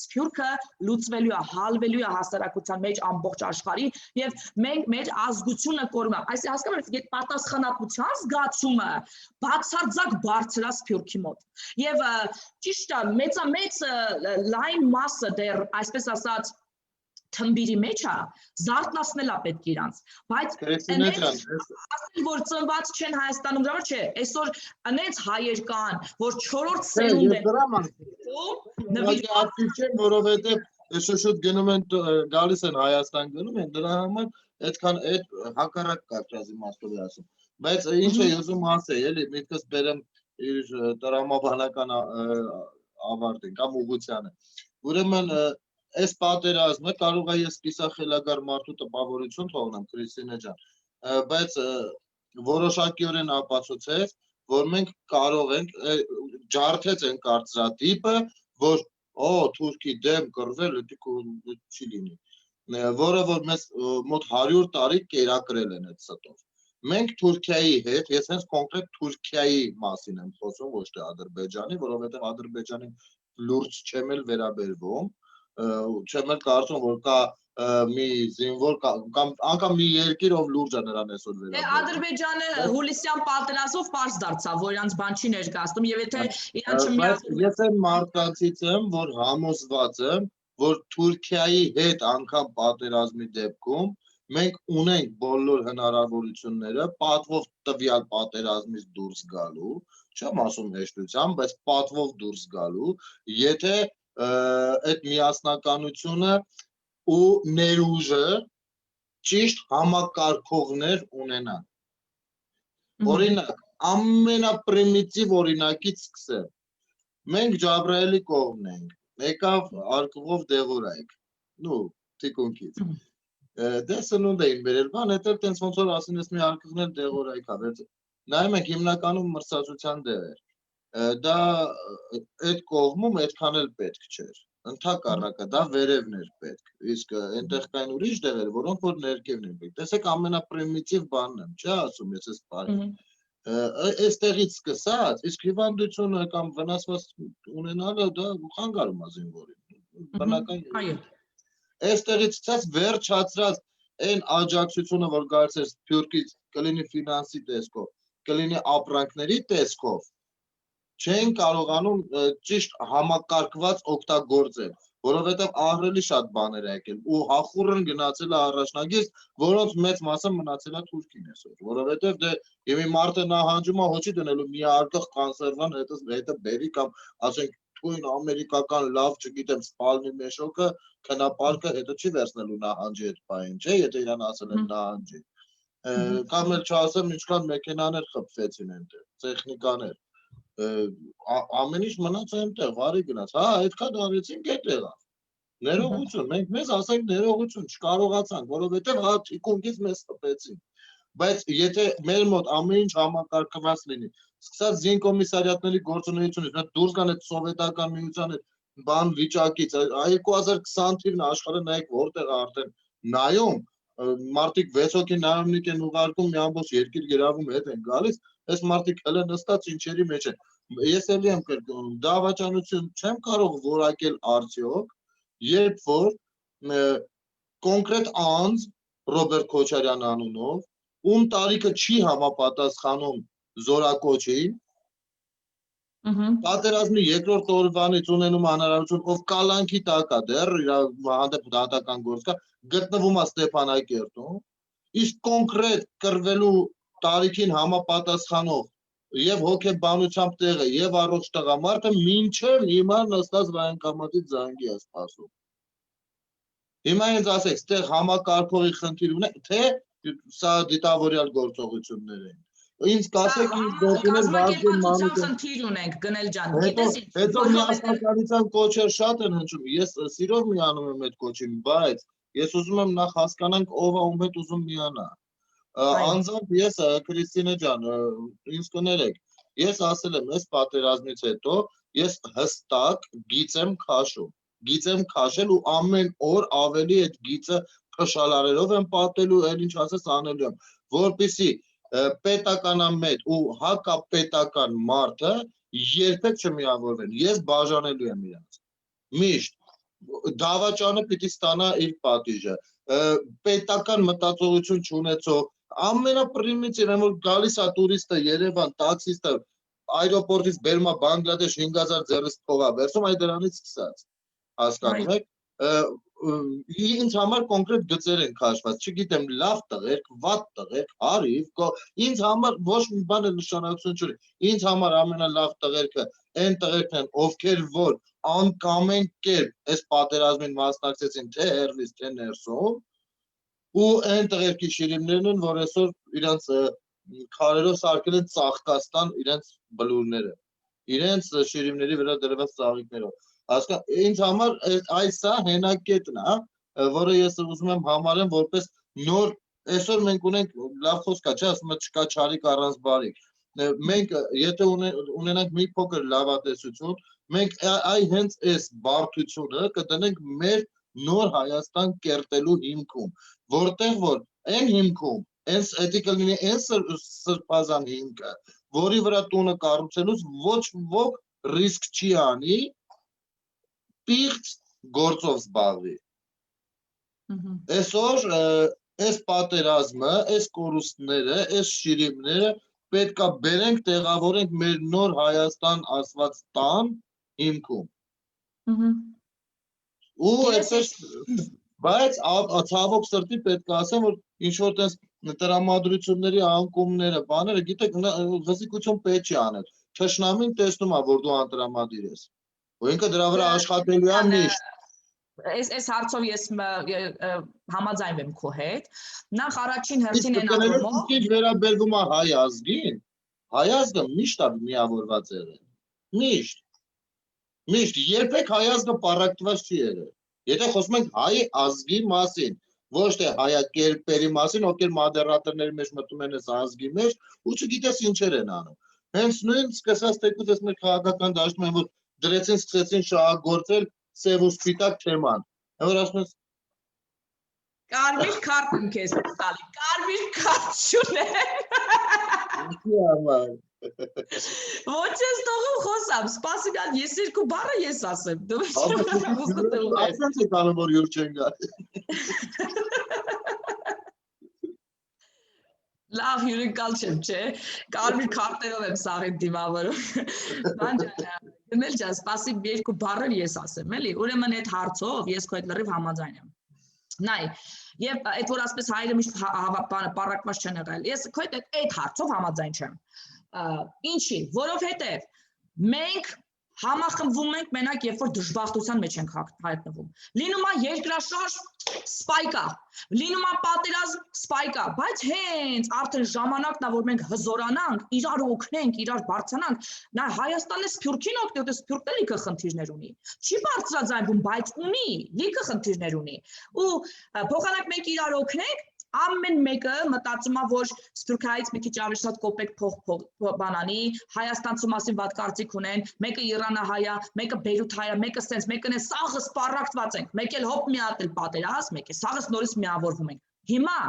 Սփյուռքը լուծվելու է, հալվելու է հասարակության մեջ ամբողջ աշխարհի եւ մենք մեր ազգությունը կորում է։ Այսինքն հասկանում եք, այդ պատասխանատվության զգացումը բացարձակ բարձր է Սփյուռքի մոտ։ Եվ ճիշտ է, մեծ լայն մասը դեռ, այսպես ասած, թմբիրի մեջ է, զարթնացնել է պետք իրանց, բայց ասել, որ ծնված չեն Հայաստանում, չէ, այսօր անենց հայեր կան, որ 4-րդ սերունդ են որովհետև շուտ գնում են, գալիս են Հայաստան գնում են, դրա համար այդքան այդ հակառակ կարգած իմաստով է ասում, բայց ինչ է ուզում ասել, էլի միտքս բերեմ իր տրամաբանական ավարտին կամ ուղղությանը, ուրեմն այս պատերազմը կարող է ես կիսախելագար մարդու տպավորություն թողնեմ Քրիստինե ջան, բայց որոշակիորեն ապացուցեց, որ մենք կարող ենք ջարդեց են կարծրատիպը, որ Թուրքի դեմ կռվել չի լինի, որը որ մեզ մոտ 100 տարի կերակրել են այդ ստով։ Մենք Թուրքիայի հետ, ես հենց կոնկրետ Թուրքիայի մասին եմ խոսում, ոչ թե Ադրբեջանի, որովհետև Ադրբեջանին լուրջ չեմ էլ վերաբերվում, չեմ էլ կարծում, որ կա մի զինվոր կամ անգամ մի երկիր, ով լուրջ է նրան այսօր վերաբերվում։ Ադրբեջանը հուլիսյան պատերազմով պարզ դարձավ, որ իրանց բան չի ներկայացնում, եւ եթե իրան չմիացնում։ Ես այն մարդկանցից եմ, որ համոզված եմ, որ Թուրքիայի հետ անգամ պատերազմի դեպքում մենք ունենք բոլոր հնարավորությունները պատվով տվյալ պատերազմից դուրս գալու, չեմ ասում հեշտությամբ, բայց պատվով դուրս գալու, եթե այդ միասնականությունը ու ներուժը ճիշտ համակարգողներ ունենան։ Օրինակ, ամենապրիմիտիվ օրինակից սկսեմ։ Մենք Ջաբրայելի կողմն ենք, եկավ արկղով դեղորայք, թիկունքից։ Դե սնունդ էին բերել, բան հետել տենց ոնց որ ասին ես մի արկղներ դեղորայք ա, նայում ենք հիմնականում մրցակցության դեղեր, դա այդ կողմում այդքան էլ պետք չէր, ընդհակառակը դա վերևն էր պետք, իսկ այնտեղ կային ուրիշ դեղեր, որոնք որ ներքևն են պետք, տեսեք ամենապրիմիտիվ բանն եմ, չէ ասում ես այս բանը, այստեղից սկսած, իսկ հիվանդությունը կամ վնասված ունենալը դա խանգարում է զինվորին, բնական այստեղից սկսած վերջացրած այն աջակցությունը, որ գալիս էր Սփյուռքից, կլինի ֆինանսի տեսքով, կլինի ապրանքների տեսքով, չեն կարողանում ճիշտ համակարգված օգտագործել, որովհետև ահռելի շատ բաներ է եկել ու հախուռն գնացել է առաջնագիծ, որոնց մեծ մասը մնացել է Թուրքին այսօր, որովհետև դե մի մարդը նահանջում է հոչի դնելու մի արկղ կոնսերվան հետը բերի կամ ասենք թույն ամերիկական լավ, չգիտեմ, սպալնի մեշոկը, քնապարկը հետը չի վերցնելու նահանջի այդ բային, չէ, եթե իրան ասել են նահանջի, կամ էլ չասեմ ինչքան մեքենաներ խփվեցին այնտեղ, տեխնիկաներ, ամեն ինչ մնաց այնտեղ, վարի գնաց, այդքան արեցինք այդ եղավ, Ներողություն, մենք մեզ ասենք ներողություն, չկարողացանք, որովհետև հա թիկունքից մեզ խփեցին։ Բայց եթե մեր մոտ ամեն ինչ համակարգված լինի, սկսած զինկոմիսարիատների գործունեությունից, նա դուրս գան այդ սովետական միության այդ բան վիճակից, 2020 թիվն աշխարհը նայեք որտեղ է արդեն նայում, մարդիկ 6 հոգի նայումնիկ են ուղարկում, մի ամբողջ երկիր գրավում հետ են գալիս, այս մարդիկ հələ նստած ինչերի մեջ են։ Ես էլի եմ կրկնում, դավաճանություն չեմ կարող որակել արդյոք, երբ որ կոնկրետ անձ Ռոբերտ Քոչարյան անունով, ում տարիքը չի համապատասխանում զորակոչին, պատերազմի երկրորդ օրվանից ունենում հնարավորություն, ով կալանքի տակ է դեռ իր հանդեպ դատական գործ կա, գտնվում է Ստեփանակերտում, իսկ կոնկրետ կռվելու տարիքին համապատասխանող եւ հոգեբանությամբ տեղը եւ առողջ տղամարդը մինչեւ հիմա նստած վայրենկամատից զանգի է սպասում։ Հիմա ինձ ասեք, ստեղ համակարգողի խնդիր ունե, թե սա դիտավորյալ գործողություններ են։ Ինձ կասեք ինձ գործունել Վազգեն Մանուկյան խնդիր ունենք գնել ջան, հետո միասնականության կոչեր շատ են հնչում, ես սիրով միանում եմ այդ կոչին, բայց ես ուզում եմ նախ հասկանանք ով է ում հետ ուզում միանա։ Անձամբ ես Քրիստինե ջան, ինձ կներեք, ես ասել եմ այս պատերազմից հետո ես հստակ գիծ եմ քաշում, գիծ եմ քաշել ու ամեն օր ավելի այդ գիծը փշալարերով եմ պատելու, այլ ինչ ասես անելու եմ, որպեսզի պետականամետ ու հակապետական մարդը երբեք չմիավորվեն, ես բաժանելու եմ իրենց, միշտ, դավաճանը պիտի ստանա իր պատիժը, պետական մտածողություն չունեցող, ամենապրիմիտիվ են, որ գալիս է տուրիստը Երևան, տաքսիստը, այրոպորտից բերում է Բանգլադեշ 5000 ձեռից փող է վերցում, այդ դրանից սկսած, հասկանում եք, ինձ համար կոնկրետ գծեր են քաշված, չգիտեմ, լավ տղերք, վատ տղերք, հարիվ, ինձ համար ոչ մի բան էլ նշանակություն չունի, ինձ համար ամենալավ տղերքը այն տղերքն են, ովքեր որ անկամեն կերպ այս պատերազմին մասնակցեցին թե հեռվից, թե ներսում, ու այն տղերքի շիրիմներն են, որ այսօր իրենց քարերով սարքել են Ծաղկաստան իրենց բլուրները, իրենց շիրիմների վրա դրված ծաղիկներով։ Ինձ համար այս է հենակետն է, որը ես ուզում եմ համարեմ որպես նոր, այսօր մենք ունենք լավ խոսք է, չէ, ասում եմ չկա չարիք առանց բարիք։ Մենք եթե ունենանք մի փոքր լավատեսություն, մենք այ հենց այս բարդությունը կդնենք մեր նոր Հայաստան կերտելու հիմքում, որտեղ որ այն հիմքում, այս էդի կլինի այս սրբազան հիմքը, որի վրա տունը կառուցելուց ոչ ոք ռիսկ չի անի պիղծ գործով զբաղվի։ Այսօր այս պատերազմը, այս կորուստները, այս շիրիմները պետքա բերենք, տեղավորենք մեր նոր Հայաստան ասված տան հիմքում։ Ու այսպես, բայց ցավոք սրտի պետք է ասեմ, որ ինչ-որ տես տրամադրությունների անկումները, բաները, գիտեք, ղզիկություն պետք չի անել։ Թշնամին տեսնում է, որ դու անտրամադիր ես։ Ու ինքը դրա վրա աշխատելու է միշտ։ Այս հարցով ես համաձայնվում եմ քո հետ։ Նախ առաջին հերթին են առումով ինչ վերաբերվում է հայ ազգին, հայ ազգը միշտ է միավորված եղել։ Միշտ։ Միշտ երբեք հայ ազգը պառակտված չի եղել։ Եթե խոսում ենք հայ ազգի մասին, ոչ թե հայակերպերի մասին, ովքեր մոդերատորների մեջ մտնում են այս ազգի մեջ, ու չգիտես ինչեր են անում։ Հենց նույն սկսած թեկուզ այս մեր քաղաքական դաշտում են, որ դրեցին, սկսեցին շահագործել սև ու սպիտակ թեման։ Որ ասում ես կարմիր քարտ եմ քեզ տալի, կարմիր քարտ չունեմ։ Ինչի համար։ Ոչ ես թողում խոսամ, սպասիգան, ես երկու բառը ես ասեմ։ Դու ասած եք անում, որ յուր չեն գալի։ Լավ հյուրընկալ չեմ, չէ, կարմիր քարտերով եմ սաղին դիմավորում։ Բան ջան, գնել ջան, սպասիբ երկու բառեր ես ասեմ, էլի, ուրեմն այդ հարցով ես քո հետ լրիվ համաձայն եմ։ Նայ, եւ այդ որ ասպես հայերը միշտ պառակված չեն եղել։ Ես քո հետ այդ հարցով համաձայն չեմ։ Ինչի, որովհետեւ մենք Համախմբվում ենք մենակ երբ որ դժբախտության մեջ ենք հայտնվում։ Լինում է երկրաշարժ, սպայկա, լինում է պատերազմ, սպայկա, բայց հենց արդեն ժամանակն է, որ մենք հզորանանք, իրար օգնենք, իրար բարձրանանք։ Նա Հայաստանը Սփյուռքին օգնի, Սփյուռքն էլ լիքը խնդիրներ ունի։ Չի բարձրաձայնվում, բայց ունի, լիքը խնդիրներ ունի։ Ու փոխանակ մենք իրար օգնենք, ամեն մեկը մտածում է, որ Սփյուռքայից մի քիչ ավելի շատ կոպեկ փող բանանի, Հայաստանցու մասին վատ կարծիք ունեն, մեկը Իրանահայ է, մեկը Բեյրութհայ է, մեկը սենց, մեկն է սաղը սպառակտված ենք, մեկ էլ հոպ մի հատ էլ պատերազմ, մեկ է սաղս նորից միավորվում ենք։ Հիմա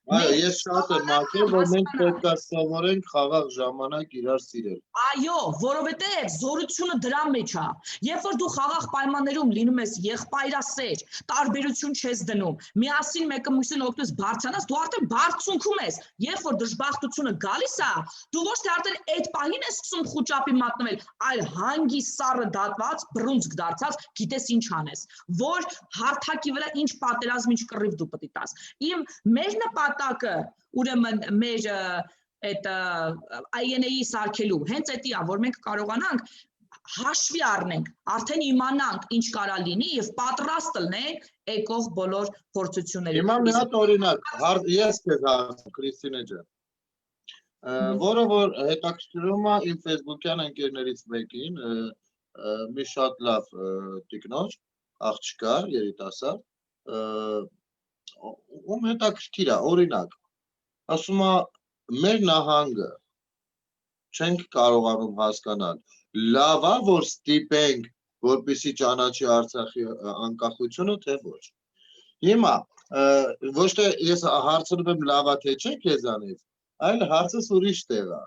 Այո, ես շատ եմ ակել, որ մենք պետք է սովորենք խաղաղ ժամանակ իրար սիրել։ Այո, որովհետև զորությունը դրա մեջ է։ Երբ որ դու խաղաղ պայմաններում լինում ես եղբայրասեր, տարբերություն չես դնում, միասին մեկը մյուսին օգնես բարձրանաս, դու արդեն բարձունքում ես։ Երբ որ դժբախտությունը գալիս է, դու ոչ թե արդեն այդ պահին ես սկսում խուճապի մատնվել, այլ հանգի սառը դատված, բռունցք դարձած, գիտես ինչ անես, որ հարթակի վրա ինչ պատերազմ, ինչ կռիվ դու պետք է տաս։ Մեր նպատակը, ուրեմն մեր այդ INA-ի սարքելու հենց էդի է, որ մենք կարողանանք հաշվի առնենք, արդեն իմանանք ինչ կարա լինի եւ պատրաստ լինենք եկող բոլոր փորձություններին։ Հիմա մի հատ օրինակ, ես քեզ հարցնում, Քրիստինե ջան, որը որ հետաքրքրում է իմ Facebook-յան ընկերներից մեկին, մի շատ լավ տիկնոջ, աղջկա, երիտասարդ, ում հետաքրքիր է, օրինակ, ասում է մեր նահանգը չենք կարողանում հասկանալ, լավ է, որ ստիպենք, որպեսզի ճանաչի Արցախի անկախությունը, թե ոչ։ Հիմա ոչ թե ես հարցնում եմ լավ է թե չէ քեզանից, այլ հարցս ուրիշ տեղ է։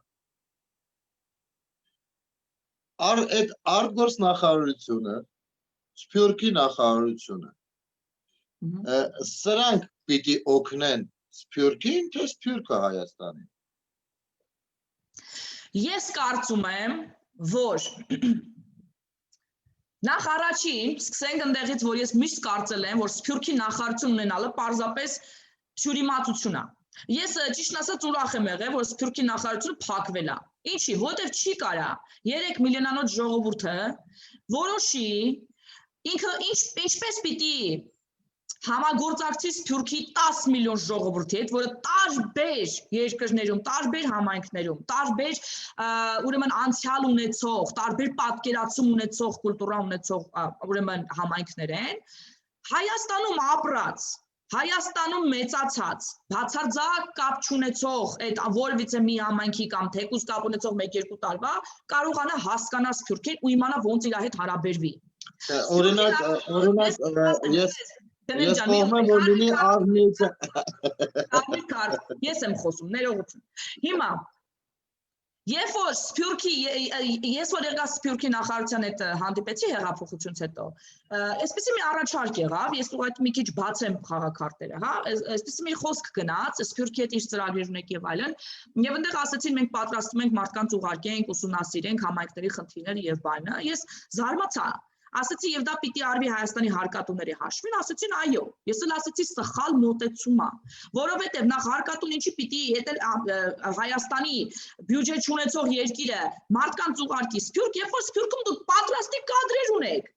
Այդ արտգործ նախարարությունը, Սփյուռքի նախարարությունը, սրանք պիտի օգնեն Սփյուռքին, թե Սփյուռքը Հայաստանին։ Ես կարծում եմ, որ նախ առաջին սկսենք ընդեղից, որ ես միշտ կարծել եմ, որ Սփյուռքի նախարարություն ունենալը պարզապես թյուրիմացություն է։ Ես ճիշտ ասած ուրախ եմ եղել, որ Սփյուռքի նախարարությունը փակվել է։ Ինչի, որտեղ չի կարա 3 միլիոնանոց ժողովուրդը որոշի ինքը ինչպես պիտի համագործակցի Սփյուռքի 10 միլիոն ժողովրդի հետ, որը տարբեր երկրներում, տարբեր համայնքներում, տարբեր ուրեմն անցյալ ունեցող, տարբեր պատկերացում ունեցող, կուլտուրա ունեցող ուրեմն համայնքներ են, Հայաստանում ապրած, Հայաստանում մեծացած, բացարձակ կապ չունեցող, այդ որևիցե մի համայնքի կամ թեկուզ կապ ունեցող 1-2 տարվա, կարողանա հասկանալ Սփյուռքին ու իմանա ոնց իր հետ հարաբերվի։ Օրինակ, ես կողմ եմ, որ լինի արմիա։ Ես եմ խոսում, ներողություն։ Հիմա, երբ որ Սփյուռքի, ես որ եղա Սփյուռքի նախարարության հետ հանդիպեցի հեղափոխությունից հետո, այսպեսի մի առաջարկ եղավ, ես ուղղակի մի քիչ բացեմ խաղաքարտերը, հա, այսպեսի մի խոսք գնաց, Սփյուռքի հետ ինչ ծրագիր ունեք եւ այլն, եւ այնտեղ ասացին մենք պատրաստում ենք մարդկանց ուղարկենք, ուսումնասիրենք համայնքների խնդիրները եւ բանը, ես զարմացա Ասացի եւ դա պիտի արվի Հայաստանի հարկատուների հաշվին, ասացին այո։ Ես էլ ասացի սխալ մոտեցում է, որովհետեւ նախ հարկատուն ինչի պիտի հետել Հայաստանի բյուջե չունեցող երկիրը մարդկանց ուղարկի Սփյուռք, երբ որ Սփյուռքում դուք պատրաստի կադրեր ունեք։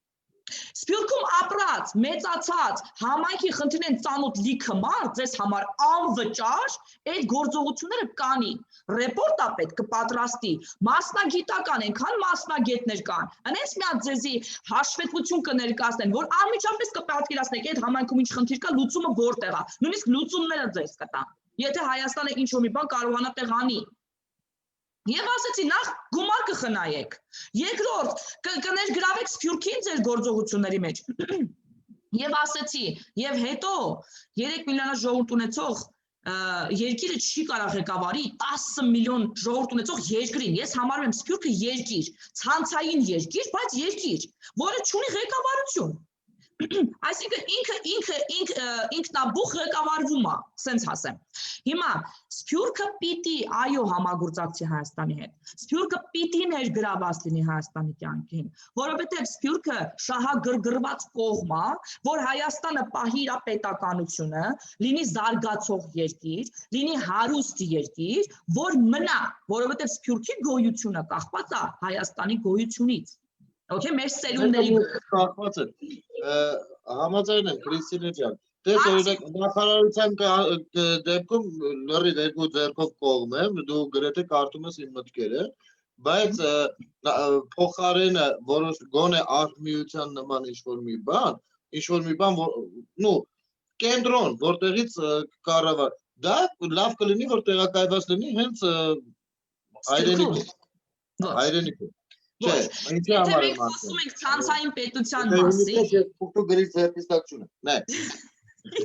Սփյուռքում ապրած, մեծացած, համայնքի խնդիրեն ծանոթ լիքը մարդ ձեզ համար անվճար այդ գործողությունները կանի։ Ռեպորտ է պետք կպատրաստի, մասնագիտական ենքան մասնագետներ կան։ Անենց մի հատ ձեզի հաշվետվություն կներկայացնեն, որ անմիջապես կպատկերացնեք այդ համայնքում ինչ խնդիր կա, լուծումը որտեղ է։ Նույնիսկ լուծումները ձեզ կտան։ Եթե Հայաստանը ինչ-որ մի բան կարողանա տեղ անի։ Եվ ասեցի նախ գումար կխնայեք, երկրորդ կներգրավեք Սփյուռքին ձեր գործողությունների մեջ, և ասեցի, և հետո 3 միլիոնը ժողովուրդ ունեցող երկիրը չի կարող ղեկավարի 10 միլիոն ժողովուրդ ունեցող երկրին, ես համարում եմ Սփյուռքը երկիր, ցանցային երկիր, բայց երկիր, որը չունի ղեկավարություն, այսինքն ինքնաբուխ ղեկավարվում է, սենց ասեմ։ Հիմա Սփյուռքը պիտի այո համագործակցի Հայաստանի հետ։ Սփյուռքը պիտի ներգրաված լինի Հայաստանի կյանքին, որովհետև Սփյուռքը շահագրգռված կողմ է, որ Հայաստանը պահի իր պետականությունը, լինի զարգացող երկիր, լինի հարուստ երկիր, որ մնա, որովհետև Սփյուռքի գոյությունը կախված է Հայաստանի գոյությունից։ Okay, մեր սերունդների կախված է։ Համաձայն եմ Քրիստինե ջան։ Դες օրինակ նախարարության դեպքում լրիվ երկու ձեռքով կողմ եմ, դու գրեթե կարդում ես իմ մտքերը, բայց փոխարենը որոշ գոնե արհմիության նման ինչ-որ մի բան, նո կենտրոն, որտեղից կառավար, դա լավ կլինի, որ տեղակայված լինի հենց հայրենիքում։ Չէ, ինչի համար եմ խոսում ենք ցանցային պետության մասին։ մասին։ Ես փոքր գրից ձեռքիստակցություն եմ։ Նայ։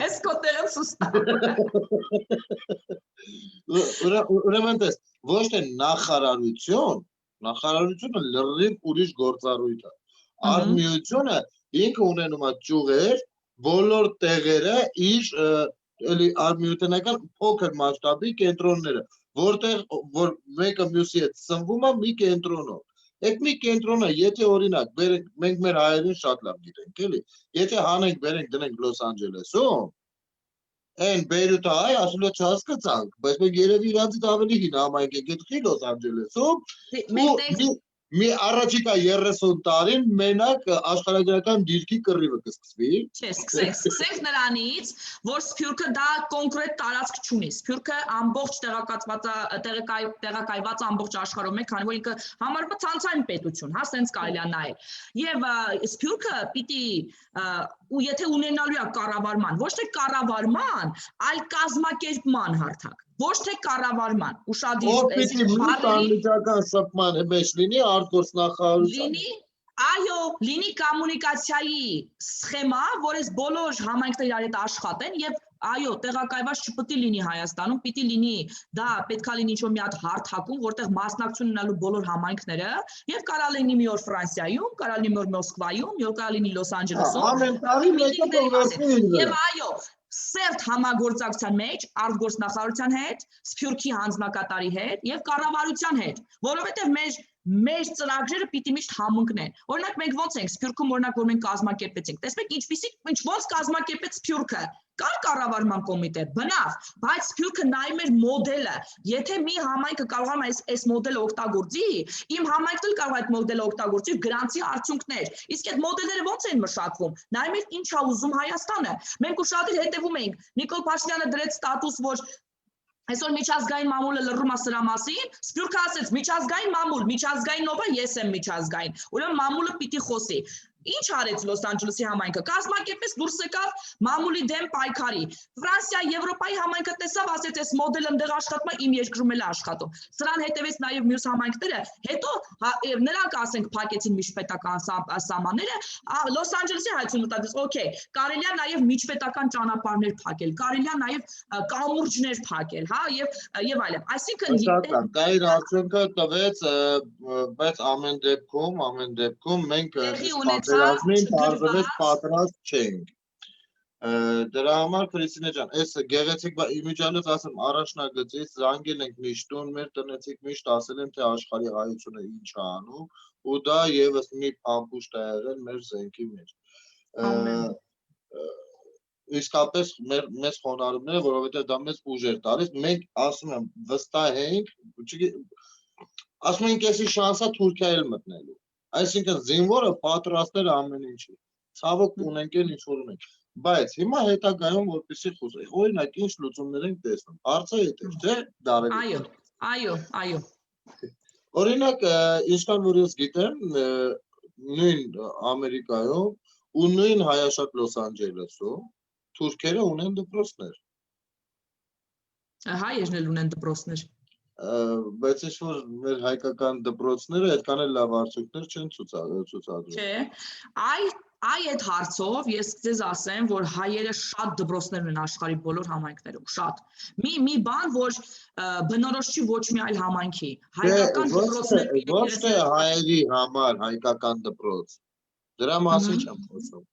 Ես կոտերեմ սուստա։ Ուրեմն դες, ոչ թե նախարարությունը լրիվ ուրիշ գործառույթ է։ Արհմիությունը ինքը ունենում է ճյուղեր, բոլոր տեղերը իր էլի արհմիութենական փոքր մասշտաբի կենտրոնները, որտեղ որ մեկը մյուսի հետ սնվում է մի կենտրոնով։ Այդ մի կենտրոնը, եթե օրինակ մենք մեր հայերին շատ լավ գիտենք, էլի, եթե հանենք, բերենք, դնենք Լոս Անջելեսում, այն Բեյրութը այ ասում է չհասկացանք, բայց մենք երևի իրանցից ավելի հին համայնք ենք գտքի Լոս Անջելեսում, մի առաջիկա 30 տարին մենակ աշխարհագրական դիրքի կռիվը կսկսվի։ Չէ, սկսենք նրանից, որ Սփյուռքը դա կոնկրետ տարածք չունի։ Սփյուռքը ամբողջ տեղակայված ամբողջ աշխարհում է, քանի որ ինքը համարվում է ցանցային պետություն, հա, սենց կարելի է նայել։ Եվ Սփյուռքը պիտի ու եթե ունենալու է կառավարման, ոչ թե կառավարման, այլ կազմակերպման հարթակ, ոչ թե կառավարման, Անմիջական շփման մեջ լինի արտգործնախարարության։ Այո, լինի կոմունիկացիայի սխեմա, որ այս բոլոր համայնքները իրար հետ աշխատեն եւ այո, տեղակայված չպետք է լինի Հայաստանում, պիտի լինի, դա պետքա լինի ինչ-որ մի հատ հարթակում, որտեղ մասնակցություն ունենալու բոլոր համայնքները եւ կարա լինի մի օր Ֆրանսիայում, կարա լինի մի օր Մոսկվայում, եւ կարա լինի Լոս Անջելեսում։ Ամեն տարի մեկը կողմնակցի։ Եւ այո, սերտ համագործակցության մեջ արտգործնախարարության հետ, Սփյուռքի հանձնակատարի հետ եւ կառավարության հետ, որովհետեւ մեր ծրագրերը պիտի միշտ համընկնեն։ Օրինակ մենք ոնց ենք Սփյուռքում օրինակ որ մենք կազմակերպեցինք, տեսեք ոնց կազմակերպեց Սփյուռքը, կար կառավարման կոմիտե, բնավ, բայց Սփյուռքը նայում էր մոդելը, եթե մի համայնքը կարողանում է այս մոդելը օգտագործի, իմ համայնքն էլ կարող է այդ մոդելը օգտագործի գրանցի արդյունքներ, իսկ այդ մոդելները ոնց են մշակվում, նայում եք ինչ է ուզում Հայաստանը, մենք ուշադիր հետևում ենք, Նիկոլ Փաշինյանը դրեց ստատուս, որ այսօր միջազգային մամուլը լռում է սրա մասին, Սփյուռքը ասեց միջազգային մամուլ, միջազգային ով է, ես եմ միջազգային, ուրեմն մամուլը պիտի խոսի։ Ինչ արեց Լոս Անջելեսի համայնքը, կազմակերպեց դուրս եկավ մամուլի դեմ պայքարի։ Ֆրանսիա, Եվրոպայի համայնքը տեսավ, ասեց այս մոդելը ընդեղ աշխատում է, իմ երկրում էլ է աշխատում։ Սրան հետևեց նաև մյուս համայնքները, հետո նրանք ասենք փակեցին միջպետական սահմանները, Լոս Անջելեսի հայցուն մտածեց, օքեյ, կարելի է նաև միջպետական ճանապարհներ փակել, կարելի է նաև կամուրջներ փակել, հա, եւ այլն։ Այսինքն կայր արդյունքը տվեց, բայց ամեն դեպքում մենք պատերազմին պատրաստ չենք։ Դրա համար Քրիստինե ջան, այս գեղեցիկ իմիջիալից ասեմ առաջնագծից զանգել ենք միշտ տուն, մեր տնեցիք միշտ ասել են թե աշխարհի հայությունը ինչ է անում, ու դա եւս մի փամփուշտ է եղել մեր զենքի մեջ։ Իսկապես մեզ խոնարհումները, որովհետեւ դա մեզ ուժ էր տալիս, մենք ասում եմ վստահ ենք, ասում ենք էսի շանսա Թուրքիա էլ մտնելու։ Այսինքն զինվորը պատրաստ էր ամեն ինչի։ Ցավոք ունենք էլ ինչ որ ունենք։ Բայց հիմա հետագայում որպեսի խոսենք, օրինակ ինչ լուծումներ ենք տեսնում։ Հարցը այդ է, չէ՞, Դարեգ։ Այո։ Օրինակ, ինչքան որ ես գիտեմ, նույն Ամերիկայում ու նույն հայաշատ Լոս Անջելեսում թուրքերը ունեն դպրոցներ։ Հայերն էլ ունեն դպրոցներ։ Բայց ինչ որ մեր հայկական դպրոցները այդքան էլ լավ արդյունքներ չեն ցուցադրում։ Չէ, այդ հարցով ես ձեզ ասեմ, որ հայերը շատ դպրոցներ ունեն աշխարհի բոլոր համայնքներում, շատ։ Մի բան, որ բնորոշ չի ոչ մի այլ համայնքի։ Հայկական դպրոցները ոչ թե հայերի համար հայկական դպրոց։ Դրա մասին չեմ խոսում։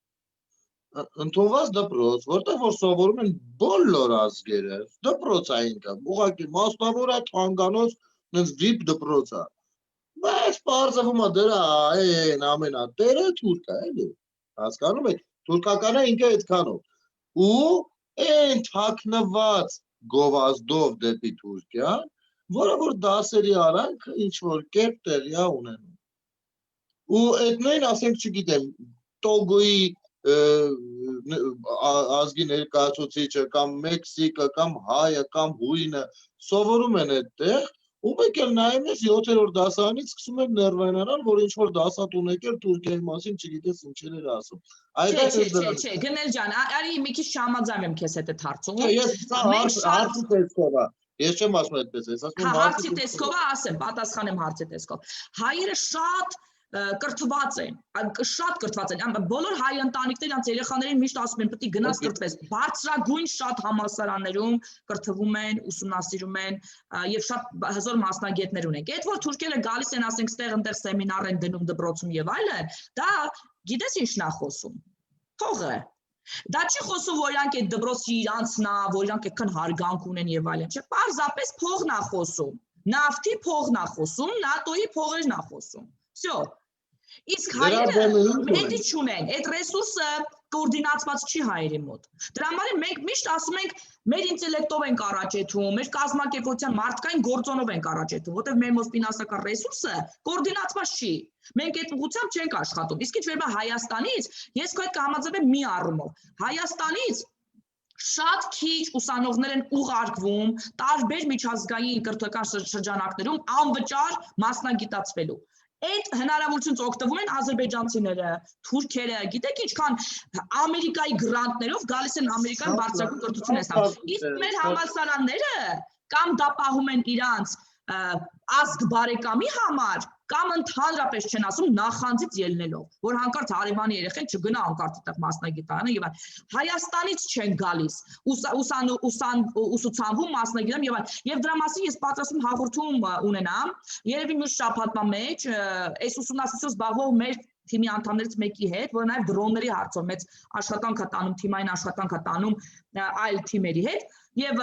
Ընդունված դպրոց, որտեղ որ սովորում են բոլոր ազգերը, դպրոցային կա, ուղղակի մասնավոր է, թանգանոց, նենց VIP դպրոց է։ Բայց բարձվում է դրա այն ամենատերը թուրք է, էլի։ Հասկանում եք, թուրքականը ինքը այդքանով։ Ու այն թաքնված գովազդով դեպի Թուրքիա, որը որ դասերի արանք ինչ որ կերպ տեղի է ունենում։ ու այդ նույն ասենք չգիտեմ Տոգոյի ազգի ներկայացուցիչը կամ Մեքսիկը կամ հայը կամ հույնը սովորում են այդտեղ ու մեկ էլ նայում ես 7-րդ դասարանից սկսում են ներվայնանալ, որ ինչ որ դասատուն եկել Թուրքիայի մասին չգիտես ինչեր էր ասում։ Չէ, Գնել ջան, արի մի քիչ չհամաձայնեմ եմ քեզ հետ այդ հարցում։ Ես հարցի տեսքով ես չեմ ասում այդպես, ես ասում եմ հարցի տեսքով ասեմ, պատասխանեմ հարցի տեսքով։ Հայերը շատ կրթված են, բոլոր հայ ընտանիքները իրենց երեխաներին միշտ ասում են պետք է գնաս կրթվես, բարձրագույն շատ համալսարաններում կրթվում են, ուսումնասիրում են եւ շատ հզոր մասնագետներ ունենք։ Այդ որ թուրքերը գալիս են, ասենք, ստեղ սեմինար են դնում դպրոցում եւ այլն, դա գիտես ինչն է խոսում։ Փողը։ Դա չի խոսում, որ իրանք այդ դպրոցի իրանցն է, որ իրանք այդքան հարգանք ունեն եւ այլն, չէ, պարզապես փողն է խոսում։ Նավթի փողն է խոսում, ՆԱՏՕ-ի փողերն է խոսում։ Всё։ Իսկ հայերը մեդի չունեն, այդ ռեսուրսը կոորդինացված չի հայերի մոտ։ Դրա համար մենք միշտ ասում ենք, մեր ինտելեկտով ենք առաջեթում, մեր կազմակերպության մարդկային գործոնով ենք առաջեթում, որտեղ մեր մոտ ֆինանսական ռեսուրսը կոորդինացված չի։ Մենք այդ ուղղությամբ չենք աշխատում։ Իսկ ինչ վերաբերում է Հայաստանից, ես քո հետ կհամաձայնեմ մի առումով։ Հայաստանից շատ քիչ ուսանողներ են ուղարկվում տարբեր միջազգային կրթական շրջանակներում անվճար մասնագիտացվելու։ Այդ հնարավորությունից օգտվում են ադրբեջանցիները, թուրքերը, գիտեք ինչքան Ամերիկայի գրանտներով գալիս են Ամերիկան բարձրագույն կրթություն ստանում։ Իսկ մեր համալսարանները կամ դա պահում են իրանց ազգ բարեկամի համար, կամ ընդհանրապես չեն ասում նախանձից ելնելով, որ հանկարծ հարևանի երեխեն չգնա հանկարծ այդտեղ մասնագիտարանը եւ այլն։ Հայաստանից չեն գալիս, ուսուցանվում մասնագիտам եւ այլն։ Եվ դրա մասին ես պատրաստում հաղորդում ունենամ, երևի մյուս շաբաթվա մեջ, այս ուսումնասիրությունով զբաղվող մեր թիմի անդամներից մեկի հետ, որ նաեւ դրոնների հարցով մեծ աշխատանք է տանում, թիմային աշխատանք է տանում այլ թիմերի հետ եւ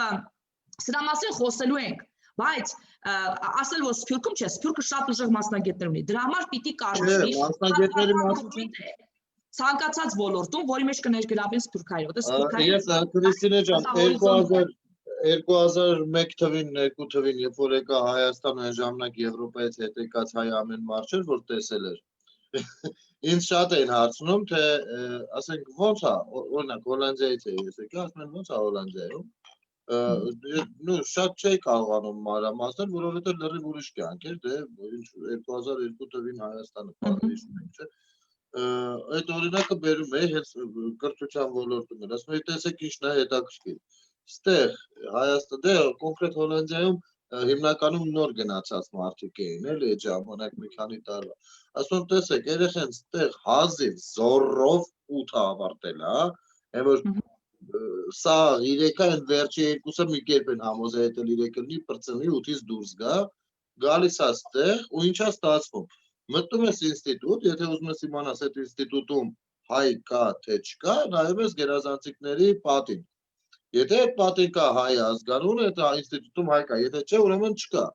սրա մասին խոսելու ենք։ Բայց ասել որ Սփյուռքում չէ, Սփյուռքը շատ ուժեղ մասնագետներ ունի։ Դրա համար պիտի կառուցվի մասնագետների մասին ցանկացած ոլորտում, որի մեջ կներգրավեն սփյուռքայինը, որտեղ սփյուռքայինը։ Ես Քրիստինե ջան, 2001 թվին, 2 թվին, երբ որ եկա Հայաստան, այն ժամանակ Եվրոպայից հետ եկած հայ ամեն մարդ չէր, որ տեսել էր։ Ինձ շատ էին հարցնում, թե ասենք ո՞նց է, օրինակ Հոլանդիայից է ես եկա, ասում են ո՞նց է Հոլանդիայում։ Ну, շատ չէի կարողանում մանրամասնել, որովհետև լրիվ ուրիշ կյանք էր, դե ինչ 2002 թվին Հայաստանը պատվիրում ենք, չէ։ Այդ օրինակը բերում է հենց կրթության ոլորտում էր, ասում եմ, տեսեք ինչն է հետաքրքիր։ Ստեղ Հայաստան, դե կոնկրետ Հոլանդիայում հիմնականում նոր գնացած մարդիկ էին, էլի այդ ժամանակ մի քանի տարվա։ Ասում եմ, տեսեք, երեխեն ստեղ հազիվ զոռով 8 ավարտել, հա, այն որ սա իրեկա են վերջի երկուսը մի կերպ են համոզայել իրեկլնի պրծնի 8-ից դուրս գա, գալիս է ստեղ ու ինչա ստացվում։ Մտնում ես ինստիտուտ, եթե ուզում ես իմանաս այդ ինստիտուտում հայ կա թե չկա, նայում ես գերազանցիկների պատին։ Եթե այդ պատին կա հայ ազգանուն, այդ ինստիտուտում հայ կա, եթե չէ, ուրեմն չկա։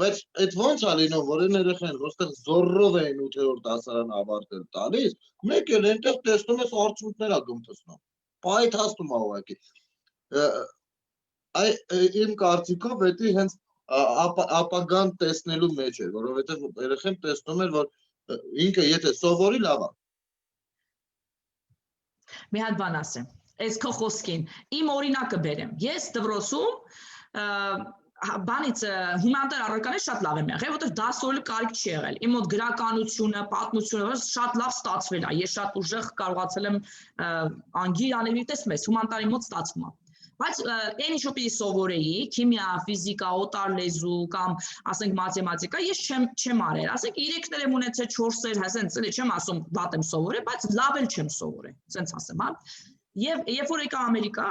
Բայց այդ ո՞նց է լինում, որ այն երեխան, որտեղ զոռով էին 8-րդ դասարան ավարտել տալիս, մեկ էլ այնտեղ տեսնում ես արդյունքներ է գմտցնում։ Պայթացնում է ուղղակի։ Իմ կարծիքով դա հենց ապագան տեսնելու մեջ էր, որովհետև երեխան տեսնում էր, որ ինքը եթե սովորի լավ է։ Մի հատ բան ասեմ, այս քո խոսքին, իմ օրինակը բերեմ։ Ես դպրոցում բանից հումանիտար առարկաներ շատ լավ եմ եղել, որովհետև դասորի կարիք չի եղել։ Իմ մոտ գրականությունը, պատմությունը շատ լավ ստացվել է։ Ես շատ ուժեղ կարողացել եմ անգիր անել, տեսնում ես, հումանիտարի մոտ ստացվում է։ Բայց այն ինչ որ պիտի սովորեի, քիմիա, ֆիզիկա, օտար լեզու կամ ասենք մաթեմատիկա, ես չեմ արել։ Ասենք 3-ներ եմ ունեցել, 4-եր, հենց էլի չեմ ասում վատ եմ սովորել, բայց լավ էլ չեմ սովորել, ասենց ասեմ, հա։ Եվ երբ որ եկա Ամերիկա,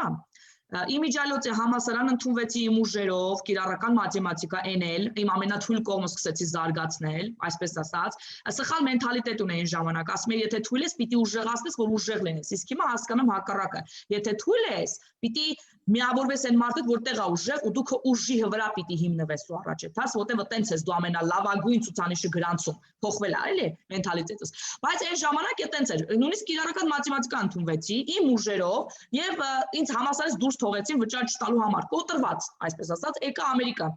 իմիջիալոցի համալսարան ընդունվեցի իմ ուժերով, կիրառական մաթեմատիկա NL, իմ ամենաթույլ կողմը սկսեցի զարգացնել, այսպես ասած, սխալ մենթալիտետ ունեին ժամանակ, ասում եմ, եթե թույլ ես, պիտի ուժեղացնես, որ ուժեղ լինես, իսկ հիմա հասկանում հակառակը, եթե թույլ ես, պիտի միավորվես այն մարդուդ, որտեղ է ուժեղ ու դու քո ուժի վրա պիտի հիմնվես ու առաջեթաս, որտեղ տենց ես դու ամենալավագույն ցուցանիշը գրանցում, փոխվել է, էլի, մենթալիտետս։ Բայց այն ժամանակ է տենց էր, նույնիսկ կիրառական մաթեմատիկա ընդունվեցի իմ ուժերով եւ ինձ համալսարանից դուրս թողեցին վճար չտալու համար, կոտրված, այսպես ասած, եկա Ամերիկա։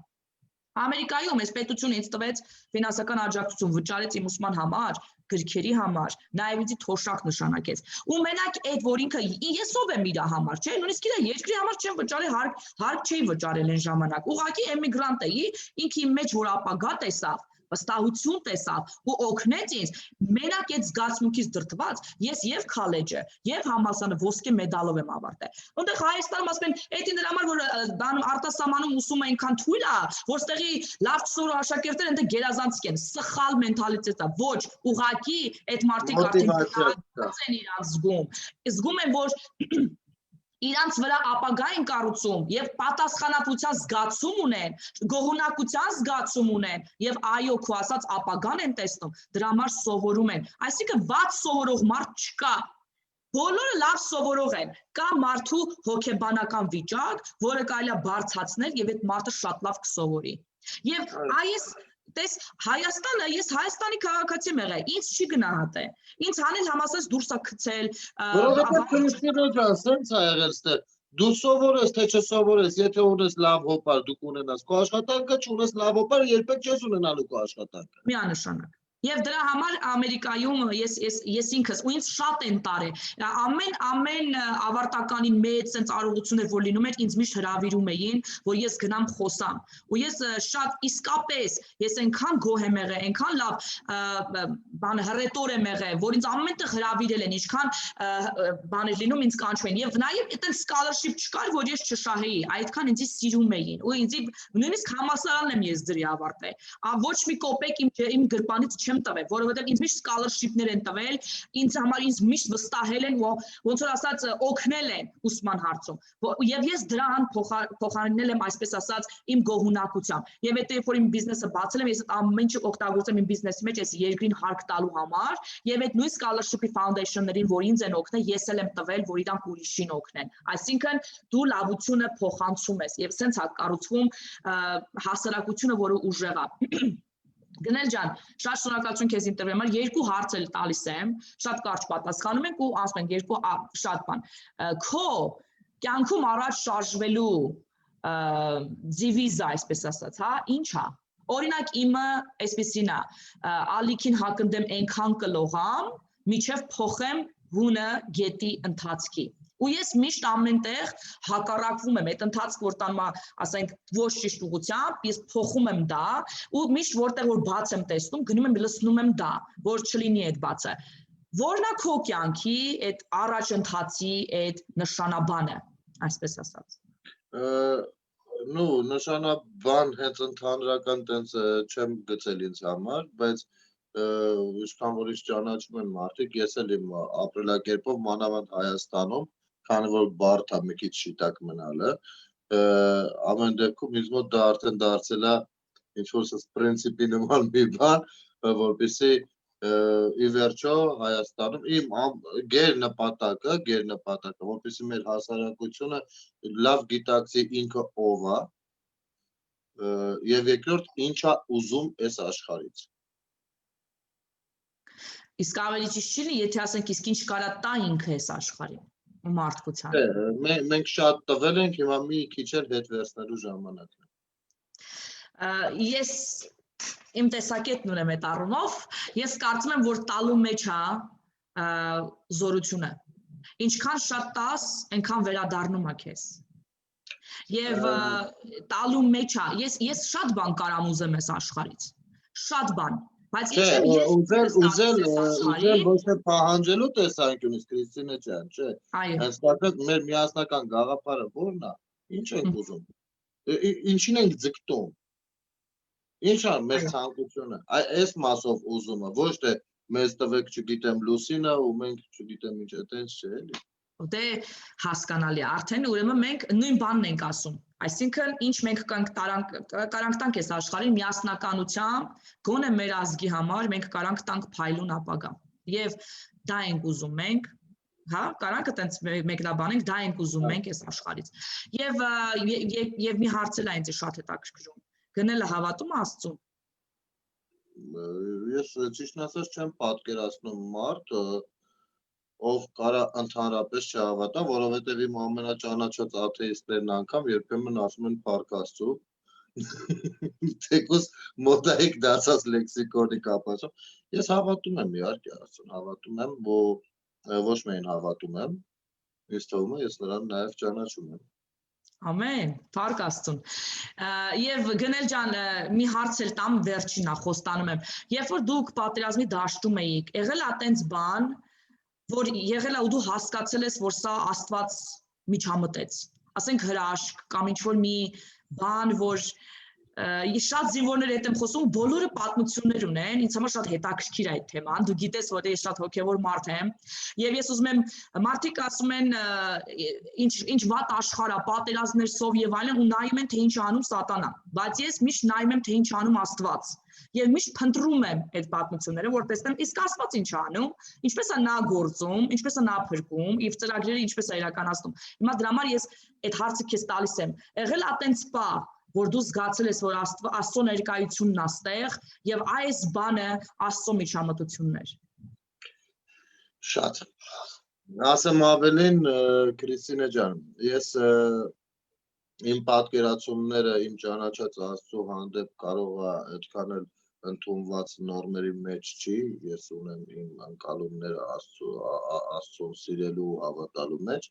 Ամերիկայում այս պետությունը ինձ տվեց ֆինանսական աջակցություն, վճարեց իմ ուսման համար, գրքերի համար, նաև ինձ թոշակ նշանակեց։ Ու մենակ այդ որ ինքը ես ով եմ իր համար, չէ, նույնիսկ իր երկրի համար չեմ վճարել, հարկ չէի վճարել այն ժամանակ։ Ուղղակի էմիգրանտ էի, ինքը իմ մեջ որ ապագա տեսավ, վստահություն տեսավ ու օգնեց ինձ, մենակ այդ զգացմունքից դրդված, ես եւ քոլեջը, եւ համալսարանը ոսկե մեդալով եմ ավարտել։ Որտեղ Հայաստանում ասում են, էդի նրա համար որ բանում արտասահմանում ուսումը այնքան թույլ է, որ ստեղի լավ սորո աշակերտները այնտեղ գերազանցիկ են, սխալ մենթալիտետ է, ոչ, ուղղակի այդ մարդիկ արդեն են իրանց զգում են, որ իրանց վրա ապագա են կառուցում եւ պատասխանատվության զգացում ունեն, գոհունակության զգացում ունեն եւ այո, քո ասած ապագան են տեսնում, դրա համար սովորում են։ Այսինքն վատ սովորող մարդ չկա։ Բոլորը լավ սովորող են։ Կա մարդու հոգեբանական վիճակ, որը կարելի է բարձրացնել եւ այդ մարդը շատ լավ կսովորի։ Եվ այս Տես Հայաստանը, ես Հայաստանի քաղաքացի եմ եղել, ինձ չի գնահատել։ Ինձ հանել համասարից դուրս է գցել։ Որովհետեւ Քրիստինո ջան, սենց է եղել ստեղ։ Դու սովորես թե չսովորես, եթե ունես լավ հոպար, դու կունենաս քո աշխատանքը, չունես լավ հոպար, երբեք չես ունենալու քո աշխատանքը։ Միանշանակ։ Եվ դրա համար Ամերիկայում ես ինքս ու ինձ շատ են տարել։ Ամեն ավարտականին մեծ sense արողություններ որ լինում էր, ինձ միշտ հրավիրում էին, որ ես գնամ խոսամ։ Ու ես շատ իսկապես ես այնքան գոհ եմ եղել, այնքան լավ բան հռետոր եմ եղել, որ ինձ ամենտեղ հրավիրել են, ինչքան բաներ լինում ինձ կանչում են։ Եվ նաև այդպես scholarship չկար, որ ես չշահեի, այդքան ինձ սիրում էին։ Ու ինձ նույնիսկ համալսարանն եմ ես դրի ավարտել։ Ոչ մի կոպեկ իմ գրպանից չեմ տվել, որովհետև ինձ միշտ scholarship-ներ են տվել, ինձ համար ինձ միշտ վստահել են, ոնց որ ասած օգնել են ուսման հարցում։ Եվ ես դրան փոխարինել եմ, այսպես ասած, իմ գոհունակությամբ։ Եվ այդ երբ որ իմ բիզնեսը բացել եմ, ես այդ ամեն ինչ օգտագործեմ իմ բիզնեսի մեջ, այս երկրին հարկ տալու համար, եւ այդ նույն scholarship-ի foundation-ներին, որ ինձ են օգնել, ես էլ եմ տվել, որ իրանք ուրիշին օգնեն։ Այսինքն դու լավությունը փոխանցում ես եւ սենց է կառուցվում հասարակությունը, որը ուժեղ է։ Գնել ջան, շատ շնորհակալություն քեզ ինտերվյուի համար, երկու հարց էլ տալիս եմ, շատ կարճ պատասխանում ենք ու ասում ենք երկու շատ բան։ Քո կյանքում առաջ շարժվելու դիվիզը, այսպես ասած, հա, ինչ է։ Օրինակ իմը այսպեսին է, ալիքին հակընդեմ այնքան կլողամ, միջև փոխեմ հունը գետի ընթացքի։ Ու ես միշտ ամենտեղ հակառակվում եմ այդ ընթացքը որ տանում ասենք ոչ ճիշտ ուղղությամբ, ես փոխում եմ դա ու միշտ որտեղ որ բաց եմ տեսնում, գնում եմ լցնում եմ դա, որ չլինի այդ բացը։ Որն է քո կյանքի այդ առաջընթացի այդ նշանաբանը, այսպես ասած։ Նու նշանաբան հենց ընդհանրական տենց չեմ գծել ինձ համար, բայց ինչքան որ ինձ ճանաչում են մարդիկ, ես էլ իմ ապրելակերպով մանավանդ Հայաստանում քանի որ բարդ է մի քիչ շիտակ մնալը, ամեն դեպքում ինձ մոտ դա արդեն դարձել է ինչ-որ ասես պրինցիպի նման մի բան, որպեսզի ի վերջո Հայաստանում իմ գերնպատակը, որպեսզի մեր հասարակությունը լավ գիտակցի ինքը ով է, եւ երկրորդ ինչ է ուզում այս աշխարհից։ Իսկ ավելի ճիշտ չի, եթե ասենք իսկ ինչ կարա տա ինքը այս աշխարհին։ Մարդկությանը։ Մենք շատ տվել ենք, հիմա մի քիչ էլ հետ վերցնելու ժամանակն է։ Ես իմ տեսակետն ունեմ այդ առումով, ես կարծում եմ, որ տալու մեջ է զորությունը։ Ինչքան շատ տաս, այնքան վերադառնում է քեզ։ Եվ տալու մեջ է, ես շատ բան կարամ ուզեմ այս աշխարհից։ Շատ բան։ Բայց ուզել ոչ թե պահանջելու տեսանկյունից Քրիստինե ջան, չէ։ Հստակად մեր միասնական գաղափարը ո՞րն է։ Ինչ ենք ուզում։ Ինչին ենք ձգտում։ Ինչ է մեր ցանկությունը։ Այս մասով ուզումը, ոչ թե մեզ տվեք, չգիտեմ, լուսինը ու մենք չգիտեմ ինչ, այտենց չէ, էլի։ Դե հասկանալի է, արդեն ուրեմն մենք նույն բանն ենք ասում։ Այսինքն ինչ մենք կարանք տանք այս աշխարհին միասնականությամբ, գոնե մեր ազգի համար մենք կարանք տանք փայլուն ապագա։ Եվ դա ենք ուզում մենք, հա, կարանք այտենց մեկնաբանենք, դա ենք ուզում մենք այս աշխարհից։ Եվ մի հարց էլ է ինձ շատ հետաքրքրում։ Գնելը հավատում Աստծուն։ Ես ճիշտն ասած չեմ պատկերացնում մարդ ով կարա ընդհանրապես չհավատա, որովհետև իմ ամենաճանաչած աթեիստներն անգամ երբեմն ասում են փառք Աստծո, Թեկուզ մոդայիկ դարձած լեքսիկոնի կապացով ես հավատում եմ իհարկե ասում հավատում եմ ոչ միայն հավատում եմ ես թվում է ես նրան նաև ճանաչում եմ Ամեն, Փառք Աստծուն։ Եվ Գնել ջան, մի հարց էլ տամ վերջինա խոստանում եմ։ Երբ որ դուք պատերազմի դաշտում էիք, եղել է այտենց բան, որ եղել է ու դու հասկացել ես, որ սա Աստված միջամտեց։ Ասենք հրաշք կամ ինչ-որ մի բան, որ շատ զինվորներ հետ եմ խոսում, բոլորը պատմություններ ունեն, ինձ համար շատ հետաքրքիր է այդ թեման, դու գիտես, որ ես շատ հոգևոր մարդ եմ, եւ ես ուզում եմ մարդիկ ասում են ինչ վատ աշխարհ է, պատերազմներ սով եւ այլն ու նայում են թե ինչ անում սատանան, բայց ես միշտ նայում եմ թե ինչ անում Աստված եւ միշտ փնտրում եմ այդ պատմությունները, որ տեսնեմ իսկ Աստված ինչ է անում, ինչպես է նա գործում, ինչպես է նա փրկում, իր ծրագրերը ինչպես է իրականացնում։ Հիմա դրա համար ես այդ հարցը քեզ տալիս եմ։ Եղել է այտենց պա որ դու զգացել ես, որ Աստծո ներկայությունն է ստեղ եւ այս բանը Աստծո միջամտությունն էր։ Շատ։ Ասեմ ավելին Քրիստինե ջան, ես իմ պատկերացումները իմ ճանաչած Աստծո հանդեպ կարող է այդքան էլ ընդունված նորմերի մեջ չի, ես ունեմ իմ անկալումները Աստծուն սիրելու հավատալու մեջ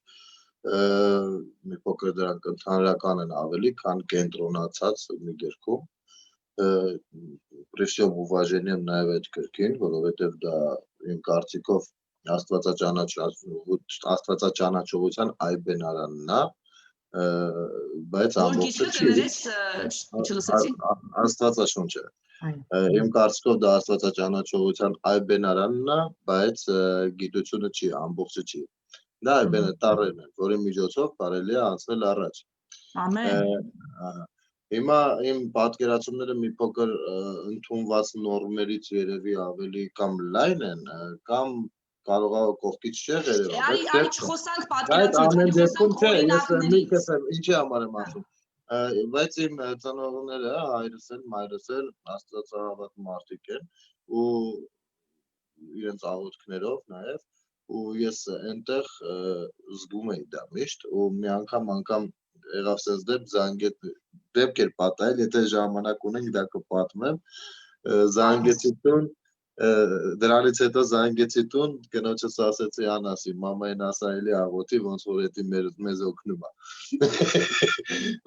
մի փոքր դրանք ընդհանրական են ավելի, քան կենտրոնացած մի գրքում при всем уважении նաև այդ գրքին, որովհետև դա իմ կարծիքով աստվածաճանաչողության այբենարանն է, բայց ամբողջը չի աստվածաշունչը իմ կարծիքով դա աստվածաճանաչողության այբենարանն է, բայց գիտությունը չի, ամբողջը չի Դա այբենատարներն են, որի միջոցով կարելի է անցնել առաջ։ Ամեն։ Հիմա իմ պատկերացումները մի փոքր ընդունված նորմերից երևի ավելի կամ լայն են, կամ կարող է կողքից չէ երևա, Այ չխոսանք պատկերացումից, խոսանք օրինակներից։ Ինչի համար եմ ասում։ Բայց իմ ծնողները, հայրս էլ, մայրս էլ աստվածահավատ մարդիկ են ու իրենց աղոթքներով նաև ու ես այնտեղ զգում էի դա միշտ ու մի անգամ եղավ sense դեպք էր պատահել, եթե ժամանակ ունենք դա կպատմեմ, զանգեցի տուն, դրանից հետո զանգեցի տուն, կնոջս ասեցի անասի, մամային ասա էլի աղոթի, ոնց որ էդի մեզ օգնում է։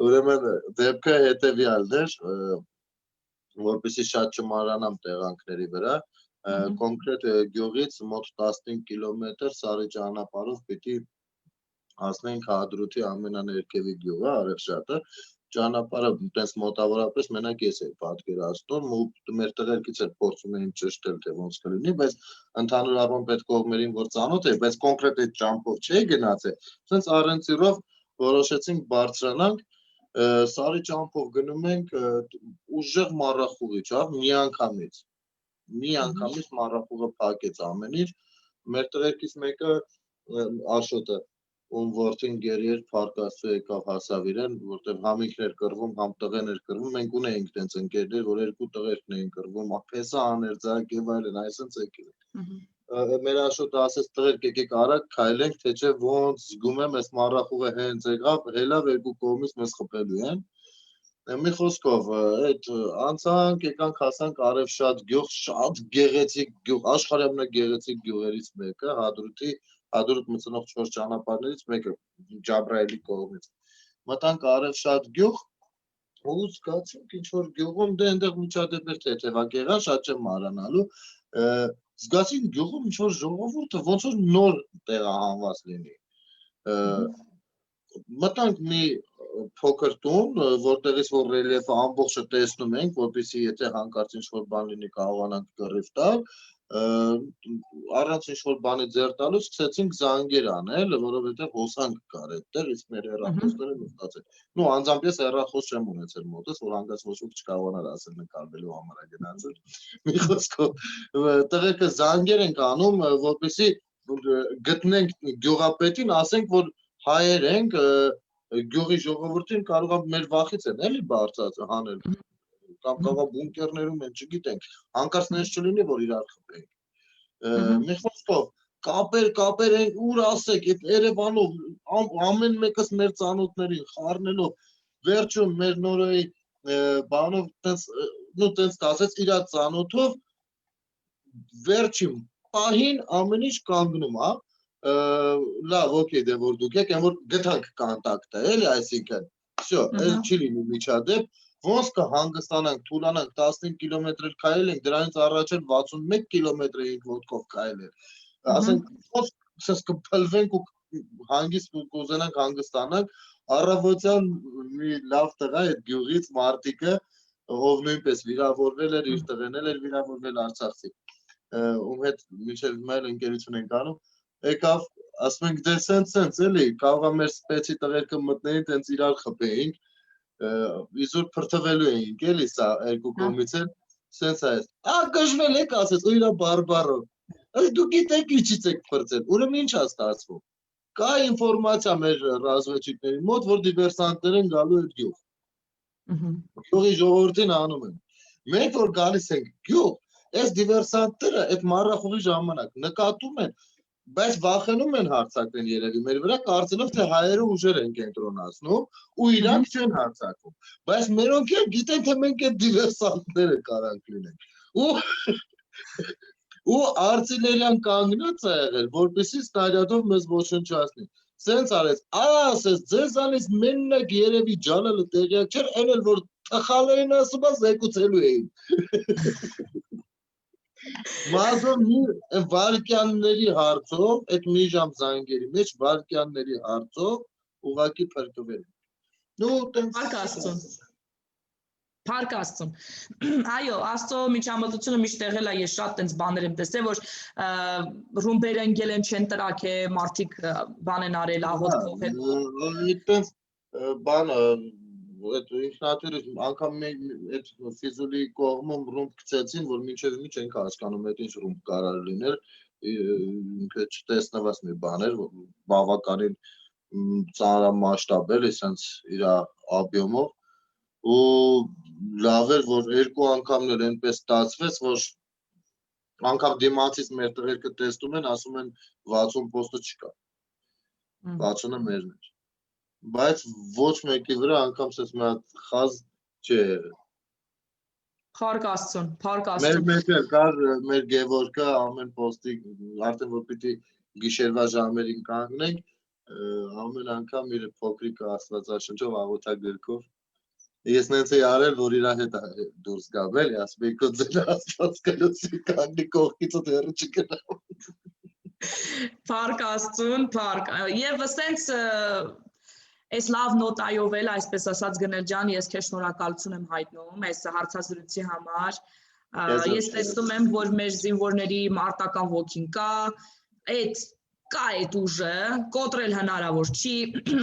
Ուրեմն դեպքը հետևյալն էր, որպեսզի շատ չմոռանամ տեղանքների վրա, կոնկրետ գյուղից մոտ 15 կիլոմետր սարի ճանապարհով պիտի հասնենք Հադրութի ամենաներկևի գյուղը, Արևշատը, ճանապարհը այդպես մոտավորապես մենակ ես էի պատկերացնում ու մեր տղերքից էլ փորձում էին ճշտել թե ոնց կլինի, բայց ընդհանուր առմամբ այդ կողմերին որ ծանոթ էի, բայց կոնկրետ այդ ճամփով չէի գնացել, ասենց առընծիրով որոշեցինք բարձրանանք, սարի ճամփով գնում ենք ուժեղ մառախուղի, միանգամից մառախուղը փակեց ամեն ինչ, մեր տղերքից մեկը Աշոտը, ում որդին գերի էր Փառք Աստծո եկավ հասավ իրեն, որտեղ համ ինքն էր կռվում, համ տղեն էր կռվում, մենք ունեինք տենց ընկերներ, որ երկու տղերքն էին կռվում, փեսա աներ, ձակ եւ այլն, այսինքն եկել են։ Մեր Աշոտը ասեց տղերք եկեք արագ քայլենք, թե չէ ոնց զգում եմ այս մառախուղը հենց եկավ, հելավ երկու կողմից մեզ խփելու են։ Մի խոսքով, այդ անցանք, եկանք հասանք Արևշատ գյուղ, շատ գեղեցիկ գյուղ, աշխարհի ամենագեղեցիկ գյուղերից մեկը, Հադրութ մտցնող 4 ճանապարհներից մեկը Ջաբրայելի կողմից։ Մտանք Արևշատ գյուղ, ու զգացինք ինչ որ գյուղում դե այնտեղ միջադեպեր թեթևակ եղան, շատ չեմ մարանալու, զգացինք գյուղում ինչ որ ժողովուրդը ոնց որ նոր տեղահանված լինի։ Մտանք մի փոքր տուն, որտեղից որ ռելիեֆը ամբողջը տեսնում ենք, որպեսզի եթե հանկարծ ինչ-որ բան լինի կարողանանք կռիվ տալ, առանց ինչ-որ բանի ձեռ տալու սկսեցինք զանգեր անել, որովհետև հոսանք կար այդտեղ, իսկ մեր հեռախոսները նստած են։ Նու անձամբ ես հեռախոս չեմ ունեցել մոտս, որ հանկարծ ոչ ոք չկարողանար ասել նկարվելու համար գնացել։ Մի խոսքով, տղերքը զանգեր ենք անում, որպեսզի գտնենք գյուղապետին, ասենք որ հայեր ենք, գյուղի ժողովրդին կարող է մեր վախից են էլի բարձած հանել, կամ կարող է բունկերներում են, չգիտենք, հանկարծ նենց չլինի, որ իրար խփենք։ Մի խոսքով, կապեր են, ուր ասեք, այդ Երևանով, ամեն մեկս մեր ծանոթներին խառնելով, վերջում մեր նորոյի բանով տենց նո տենց ասած իր ծանոթով վերջին պահին ամեն ինչ կանգնում է լավ օքեյ դե որ դուք եք որ գտանք կոնտակտը էլի այսինքն всё էլ չի լինի միջադեպ ոնց կհանգստանանք թուլանանք 15 կիլոմետր քայլել ենք դրանից առաջ էլ 61 կիլոմետր էինք ոտքով քայլել ասենք ոնց սենց կփլվենք ու հանգիստ կուզենանք հանգստանանք առավոտյան մի լավ տղա այդ գյուղից մարտիկը ով նույնպես վիրավորվել էր իր տղեն էր վիրավորվել Արցախցի ում հետ մինչև հիմա էլ ընկերություն ենք անում եկավ ասում ենք դե սենց էլի կարող է մեր սպեցի տղերքը մտնեին տենց իրար խփեինք իզուր փրթվելու էինք էլի սա երկու կողմից էլ սենց այս գժվել եք ասես ու իրա բարբարով դու գիտեք ինչից եք փրծել ուրեմն ինչ է ստացվում կա ինֆորմացիա մեր ռազմավարների մոտ որ դիվերսանտներ են գալու այդ գյուղ գյուղի ժողովրդին անում են մենք որ գալիս ենք գյուղ այս դիվերսանտները այդ մառախուղի ժամանակ նկատում են բայց վախենում են հարձակեն երևի մեր վրա կարծելով թե հայերը ուժեր են կենտրոնացնում ու իրանք չեն հարձակվում բայց մերոնք էլ գիտեն թե մենք այդ դիվերսանտները կարանք լինենք ու արցիլերյան կանգնած է եղել որպեսզի ստարյադով մեզ ոչնչացնի սենց արեց ասես ձեզանից մենակ երևի ջանելը տեղյակ չէր այն էլ որ տխալ էին ասում զեկուցելու էին Մազով մի վարկյանների հարցով, այդ մի ժամ զանգերի մեջ վարկյանների հարցով ուղակի փրկվել են։ Նու տենց Փառք Աստծուն։ Այո, Աստծո միջամտությունը միշտ եղել է, ես շատ տենց բաներ եմ տեսել, որ ռումբեր ընկել են չեն տրակե, մարդիկ բան են արել աղոթքով հետ։ Տենց բանը այդ ինքնաթիռը անգամ այդ ֆիզուլի կողմում ռումբ գցեցին, որ մինչև մի չենք հասկանում այդ ինչ ռումբ կարող լինել, ինքը չտեսնված մի բան էր, բավականին ծանրամասշտաբ էր, այսպես իր օբյեմով ու լավ էր, որ երկու անգամն էլ այնպես ստացվեց, որ անգամ դիմացից մեր տղերքը տեսնում են, ասում են 60 պոստը չկա, 60-ը մերն էր բայց ոչ մեկի վրա անգամ սես մի հատ խազ չի եղել։ Փառք Աստծուն, փառք Աստծուն։ Մեր կար մեր Գևորգը ամեն պոստի արդեն որ պիտի գիշերվա ժամերին կանգնենք, ամեն անգամ իր փոքրիկ աստվածաշնչով աղոթագրքով ես նենց էի արել, որ իր հետ դուրս գամ էլի, ասում էի քո ձեր աստված կլուցի կանգնի կողքից ու դեռ չգնա։ Փառք Աստծուն, փառք։ Եվ սենց Այս լավ նոտայով էլ, այսպես ասած Գնել ջան, ես քեզ շնորհակալություն եմ հայտնում այս հարցազրույցի համար։ Ես տեսնում եմ, որ մեր զինվորների մարտական ոգին կա այդ ուժը, կոտրել հնարավոր չի,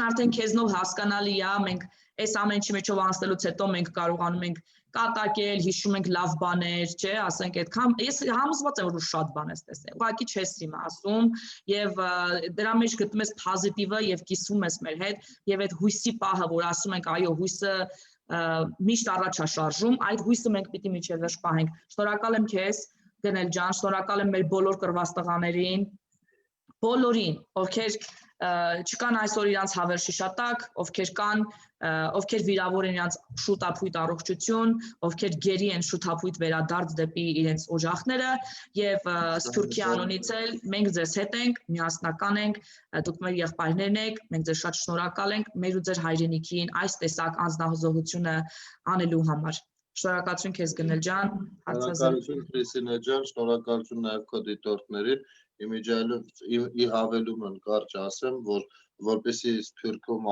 արդեն քեզնով հասկանալի է, մենք այս ամեն ինչի մեջով անցնելուց հետո մենք կարողանում ենք կատակել, հիշում ենք լավ բաներ, չէ, ասենք այդքան, ես համոզված եմ, որ շատ բան ես տեսել, ուղղակի չես իմը ասում և դրա մեջ գտնում ես պոզիտիվը և կիսվում ես մեր հետ և այդ հույսի պահը, որ ասում ենք, այո, հույսը միշտ առաջ է շարժում, այդ հույսը մենք պիտի մինչև վերջ պահենք։ Շնորհակալ եմ քեզ, Գնել ջան, շնորհակալ եմ մեր բոլոր կռված տղաներին, բոլորին, ովքեր չկան այսօր իրանց հավերժի շատակ, ովքեր վիրավոր են իրանց շուտափույթ առողջություն, ովքեր գերի են շուտափույթ վերադարձ դեպի իրենց օջախները և Սփյուռքի անունից էլ մենք ձեզ հետ ենք, միասնական ենք, դուք մեր եղբայրներն եք, մենք ձեզ շատ շնորհակալ ենք մեր ու ձեր հայրենիքին այս տեսակ անձնահզողությունը անելու համար։ Շնորհակալություն քեզ Գնել ջան, Շնորհակալություն Քրիստինե ջան, շնորհակալություն նաև քո դիտորդներին։ Ի հավելումն կարճ ասեմ, որ որպեսզի Սփյուռքում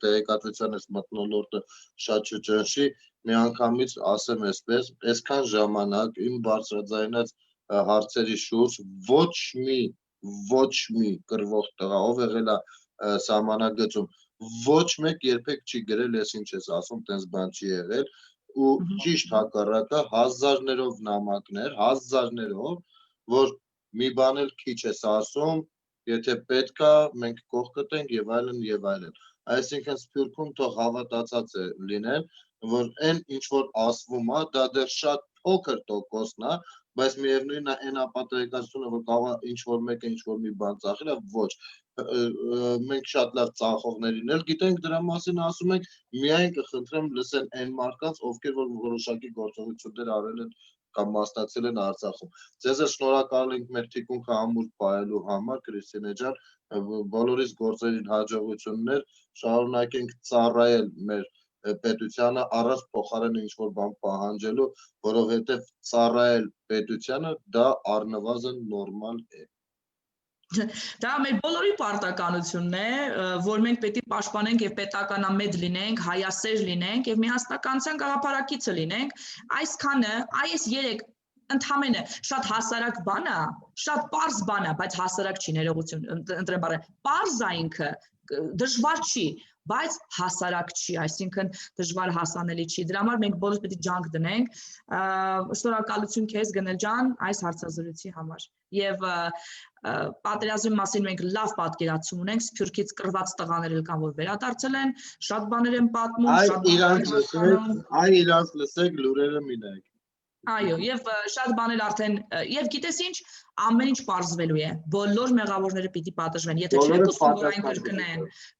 տեղեկատվության այս մթնոլորտը շատ չճնշի, միանգամից ասեմ այսպես, այսքան ժամանակ իմ բարձրաձայնած հարցերի շուրջ ոչ մի կռվող տղա, ով եղել է սահմանագծում, ոչ մեկ երբեք չի գրել, ես ինչ ես ասում, տենց բան չի եղել ու ճիշտ հակառակը հազարներով նամակներ, հազարներով, որ մի բան էլ քիչ ես ասում, եթե պետք է, մենք կողքդ ենք եւ այլն եւ այլն։ Այսինքն Սփյուռքում թող հավատացած լինեն, որ այն ինչ որ ասվում է, դա դեռ շատ փոքր տոկոսն է, բայց միևնույն է այն ապատեգացությունը, որ կարող է ինչ-որ մեկը ինչ-որ մի բան ծախել, ոչ։ Մենք շատ լավ ծախողներին էլ գիտենք դրա մասին ասում ենք, միայն կխնդրեմ լսեն այն մարդկանց, ովքեր որ որոշակի գործողություններ արել են կամ մասնակցել են Արցախում։ Ձեզ շնորհակալ ենք մեր թիկունքը ամուր պահելու համար, Կրիստինե ջան, բոլորիս գործերին հաջողություններ, շարունակենք ծառայել մեր պետությանը առանց փոխարեն ինչ-որ բան պահանջելու, որովհետև ծառայել պետությանը դա առնվազն նորմալ է։ Դա մեր բոլորի պարտականությունն է, որ մենք պետք է պաշտպանենք եւ պետականամետ լինենք, հայասեր լինենք եւ միասնականության գաղափարակիցը լինենք։ Այսքանը, այս 3 ընդհանրապես շատ հասարակ բան է, շատ པարզ բան է, բայց հասարակ չի ներողություն, ընտրեմ բառը։ Պարզ է ինքը, դժվար չի, բայց հասարակ չի, այսինքն դժվար հասանելի չի։ Դրա համար մենք բոլորս պետք է ջանք դնենք։ Շնորհակալություն քեզ Գնել ջան այս հարցազրույցի համար։ Եվ պատերազմի մասին մենք լավ պատկերացում ունենք, Սփյուռքից կռված տղաներ էլ կան, որ վերադարձել են, շատ բաներ են պատմում, Այ իրանց լսեք, լուրերը մի նայեք։ Այո, եւ շատ բաներ արդեն, եւ գիտես ինչ, ամեն ինչ պարզվելու է։ Բոլոր մեղավորները պիտի պատժվեն, եթե չեք ուզում որ այն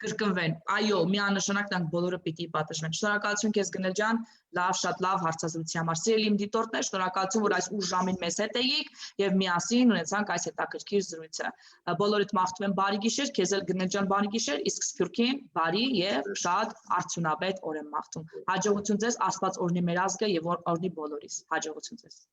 կրկնվեն։ Այո, միանշանակ նրանք բոլորը պիտի պատժվեն։ Շնորհակալություն քեզ Գնել ջան, շատ լավ հարցազրույցի համար։ Սիրելի իմ դիտորդներ, շնորհակալություն, որ այս ուշ ժամին մեզ հետ էիք եւ միասին ունեցանք այս հետաքրքիր զրույցը։ Բոլորիդ մաղթում եմ բարի գիշեր, քեզ էլ Գնել ջան բարի գիշեր, իսկ Սփյուռքին բարի եւ շատ արդյունավետ օր եմ մաղթում։ Հաջողություն ձեզ, Աստված օրհնի մեր ազգը եւ օրհնի բոլորիս։ Հաջողություն ձեզ։